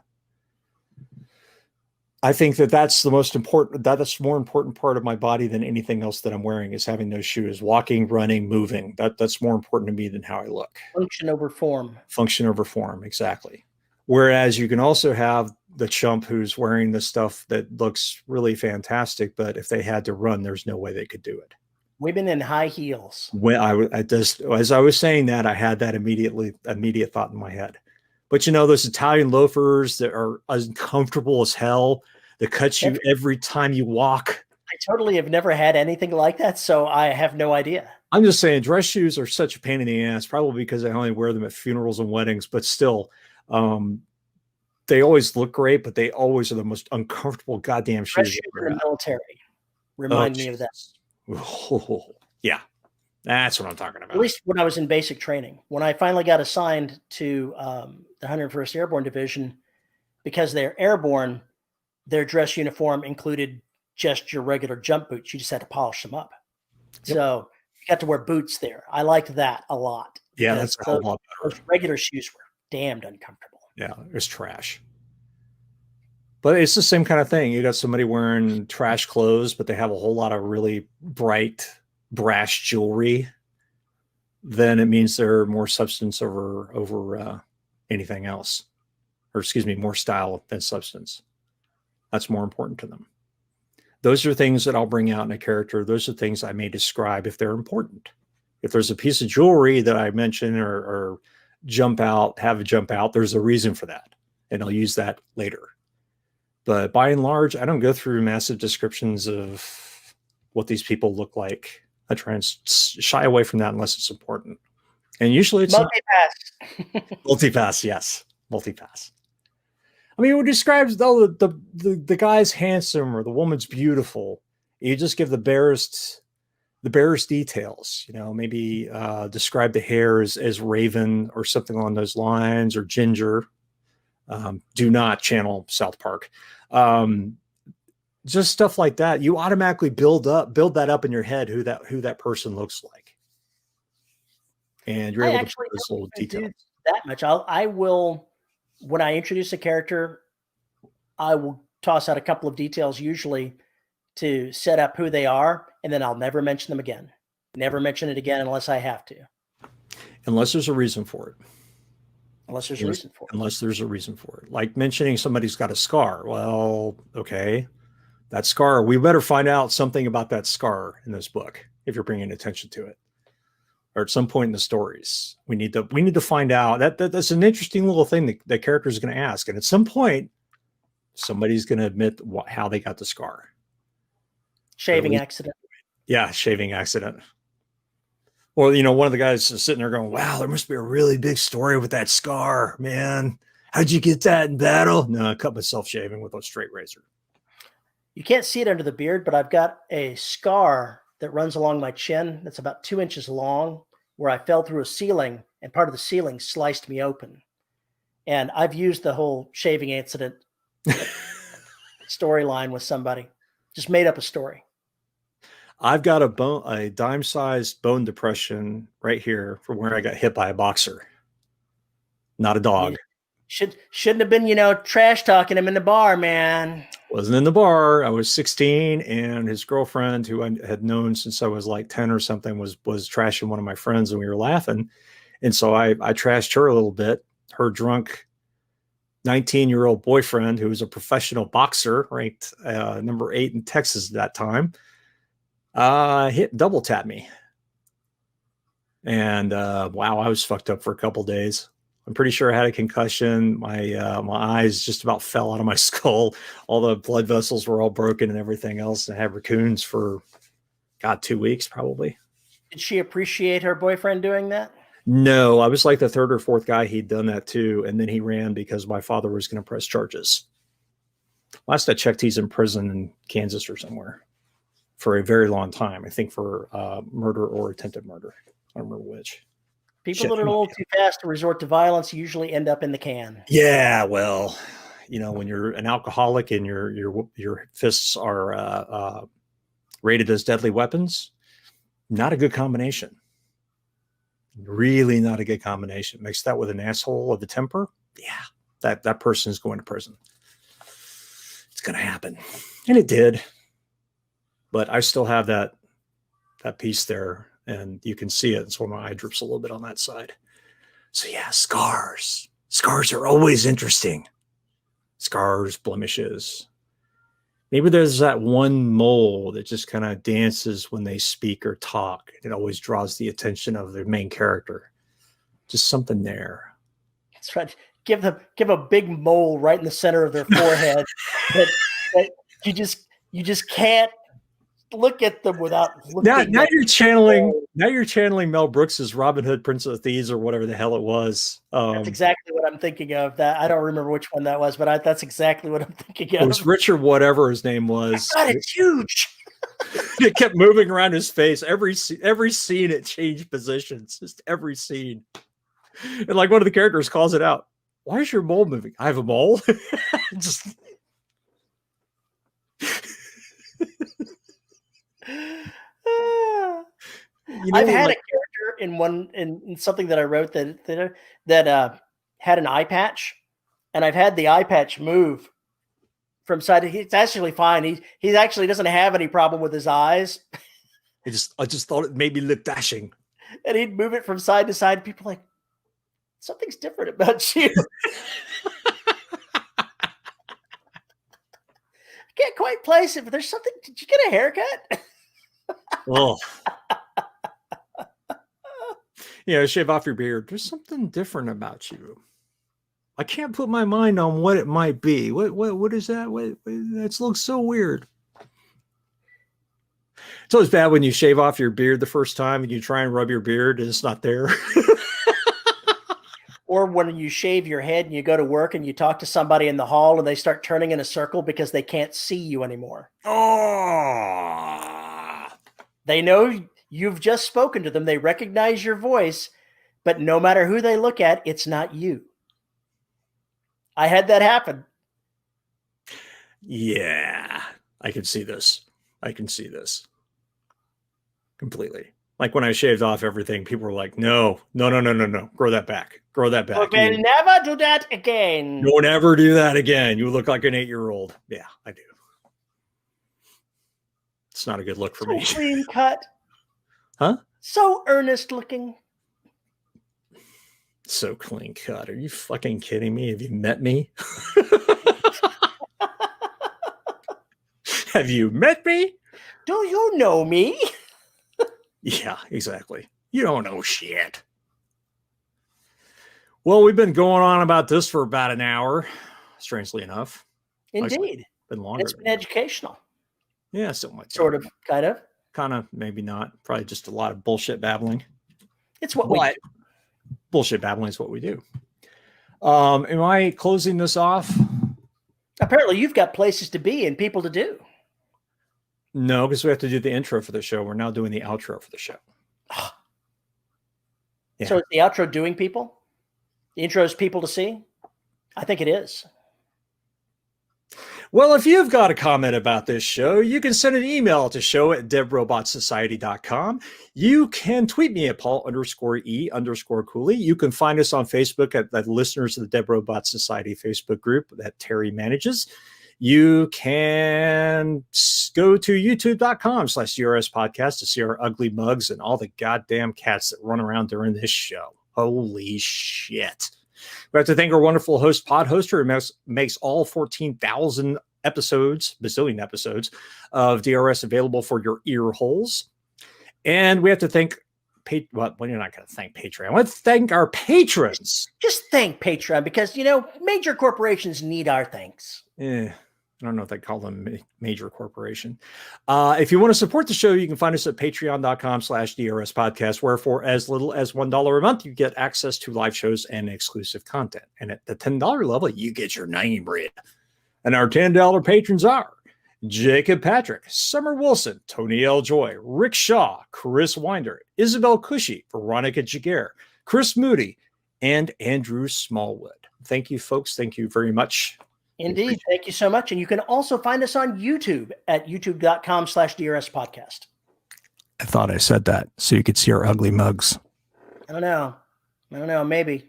I think that's the most important, that's more important part of my body than anything else that I'm wearing, is having those shoes, walking, running, moving. That's more important to me than how I look. Function over form. Function over form. Exactly. Whereas you can also have the chump who's wearing the stuff that looks really fantastic, but if they had to run, there's no way they could do it. Women in high heels. When as I was saying that, I had that immediate thought in my head. But those Italian loafers that are uncomfortable as hell, that cut you every time you walk. I totally have never had anything like that, so I have no idea. I'm just saying, dress shoes are such a pain in the ass, probably because I only wear them at funerals and weddings, but still, they always look great, but they always are the most uncomfortable goddamn shoes. Dress shoes in the military remind me of that. Oh, yeah, that's what I'm talking about. At least when I was in basic training. When I finally got assigned to the 101st Airborne Division, because they're airborne, their dress uniform included just your regular jump boots. You just had to polish them up. Yep. So you got to wear boots there. I liked that a lot. Yeah, that's a whole lot better. Those regular shoes were damned uncomfortable. Yeah, it was trash. But it's the same kind of thing. You got somebody wearing trash clothes, but they have a whole lot of really bright, brash jewelry. Then it means they're more substance over anything else. Or excuse me, more style than substance. That's more important to them. Those are things that I'll bring out in a character. Those are things I may describe if they're important. If there's a piece of jewelry that I mention or have a jump out, there's a reason for that. And I'll use that later. But by and large, I don't go through massive descriptions of what these people look like. I try and shy away from that unless it's important. And usually it's multi-pass. Multi-pass, yes. Multi-pass. I mean, it describes the guy's handsome or the woman's beautiful. You just give the barest details. Maybe describe the hair as raven or something along those lines, or ginger. Do not channel South Park. Just stuff like that. You automatically build that up in your head who that person looks like, and you're able to put those little details. That much. I will. When I introduce a character, I will toss out a couple of details, usually to set up who they are, and then I'll never mention them again. Never mention it again unless I have to. Unless there's a reason for it. Unless there's a reason for it. Unless there's a reason for it. Like mentioning somebody's got a scar. Well, okay. That scar, we better find out something about that scar in this book if you're bringing attention to it. Or at some point in the stories, we need to find out. That's an interesting little thing that character is going to ask, and at some point, somebody's going to admit how they got the scar. Shaving accident. Yeah, shaving accident. Or one of the guys is sitting there going, "Wow, there must be a really big story with that scar, man. How'd you get that in battle?" No, I cut myself shaving with a straight razor. You can't see it under the beard, but I've got a scar that runs along my chin that's about 2 inches long, where I fell through a ceiling and part of the ceiling sliced me open. And I've used the whole shaving incident storyline with somebody. Just made up a story. I've got a dime-sized bone depression right here from where I got hit by a boxer. Not a dog. Shouldn't have been, trash talking him in the bar, man. Wasn't in the bar. I was 16, and his girlfriend, who I had known since I was like 10 or something, was trashing one of my friends, and we were laughing. And so I trashed her a little bit. Her drunk 19-year-old boyfriend, who was a professional boxer, ranked number 8 in Texas at that time, double tapped me. And wow, I was fucked up for a couple days. I'm pretty sure I had a concussion. My eyes just about fell out of my skull. All the blood vessels were all broken and everything else. And I had raccoons for, 2 weeks probably. Did she appreciate her boyfriend doing that? No, I was like the third or fourth guy he'd done that to. And then he ran because my father was going to press charges. Last I checked, he's in prison in Kansas or somewhere for a very long time. I think for murder or attempted murder. I don't remember which. People that are a little too fast to resort to violence usually end up in the can. Yeah, well, when you're an alcoholic and your fists are rated as deadly weapons, not a good combination. Really not a good combination. Mix that with an asshole of a temper, yeah, that person is going to prison. It's going to happen, and it did. But I still have that piece there. And you can see it. That's why my eye drips a little bit on that side. So yeah, scars. Scars are always interesting. Scars, blemishes. Maybe there's that one mole that just kind of dances when they speak or talk. It always draws the attention of the main character. Just something there. That's right. Give a big mole right in the center of their forehead that you just can't look at them without looking. Now you're channeling Mel Brooks's Robin Hood, Prince of Thieves, or whatever the hell it was. That's exactly what I'm thinking of. That I don't remember which one that was, but that's exactly what I'm thinking of. It was Richard, whatever his name was. God, it's huge. It kept moving around his face. Every scene, it changed positions. Just every scene. And like one of the characters calls it out. Why is your mole moving? I have a mole. Just. I've had a character in something that I wrote that had an eye patch, and I've had the eye patch move from side to. It's actually fine. He actually doesn't have any problem with his eyes. I just thought it made me look dashing, and he'd move it from side to side. People like, something's different about you. I can't quite place it, but there's something. Did you get a haircut? Oh, shave off your beard. There's something different about you. I can't put my mind on what it might be. What is that? That looks so weird. It's always bad when you shave off your beard the first time and you try and rub your beard and it's not there. Or when you shave your head and you go to work and you talk to somebody in the hall and they start turning in a circle because they can't see you anymore. Oh. They know you've just spoken to them. They recognize your voice, but no matter who they look at, it's not you. I had that happen. Yeah, I can see this. Completely. Like when I shaved off everything, people were like, no. Grow that back. Okay, never do that again. Don't ever do that again. You look like an 8-year-old. Yeah, I do. It's not a good look for me. Clean cut. Huh? So earnest looking. So clean cut. Are you fucking kidding me? Have you met me? Have you met me? Do you know me? Yeah, exactly. You don't know shit. Well, we've been going on about this for about an hour, strangely enough. Indeed. Been longer. It's been educational. Yeah, so much. Sort of, kind of. Kind of, maybe not. Probably just a lot of bullshit babbling. It's what we do. Bullshit babbling is what we do. Am I closing this off? Apparently, you've got places to be and people to do. No, because we have to do the intro for the show. We're now doing the outro for the show. Yeah. So is the outro doing people? The intro is people to see? I think it is. Well, if you've got a comment about this show, you can send an email to show@deadrobotsociety.com. You can tweet me at Paul_E_Cooley. You can find us on Facebook at the Listeners of the Dead Robot Society Facebook group that Terry manages. You can go to youtube.com/DRS podcast to see our ugly mugs and all the goddamn cats that run around during this show. Holy shit. We have to thank our wonderful host, Pod Hoster, who makes all 14,000 episodes, bazillion episodes of DRS available for your ear holes. And we have to thank, well, you're not going to thank Patreon. I want to thank our patrons. Just thank Patreon because, you know, major corporations need our thanks. I don't know if they call them major corporation. If you want to support the show, you can find us at patreon.com/DRS podcast, where for as little as $1 a month, you get access to live shows and exclusive content. And at the $10 level, you get your name read. And our $10 patrons are Jacob Patrick, Summer Wilson, Tony L. Joy, Rick Shaw, Chris Winder, Isabel Cushy, Veronica Jaguar, Chris Moody, and Andrew Smallwood. Thank you, folks. Thank you very much. Indeed. Thank you so much. And you can also find us on YouTube at youtube.com/DRS podcast. I thought I said that so you could see our ugly mugs. I don't know. Maybe.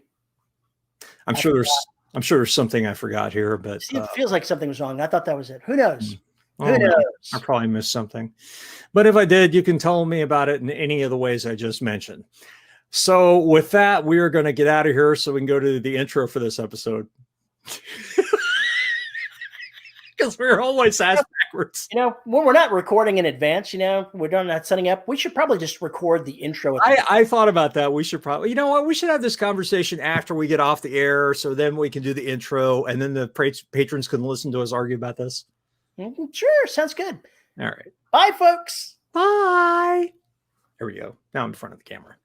I'm sure there's something I forgot here, but it feels like something was wrong. I thought that was it. Who knows? Who knows? I probably missed something. But if I did, you can tell me about it in any of the ways I just mentioned. So with that, we are going to get out of here so we can go to the intro for this episode. Because we're always ass backwards. You know, when we're not recording in advance, you know, we're done not setting up. We should probably just record the intro. I thought about that. We should probably, you know what? We should have this conversation after we get off the air. So then we can do the intro and then the patrons can listen to us argue about this. Sure. Sounds good. All right. Bye, folks. Bye. Here we go. Now I'm in front of the camera.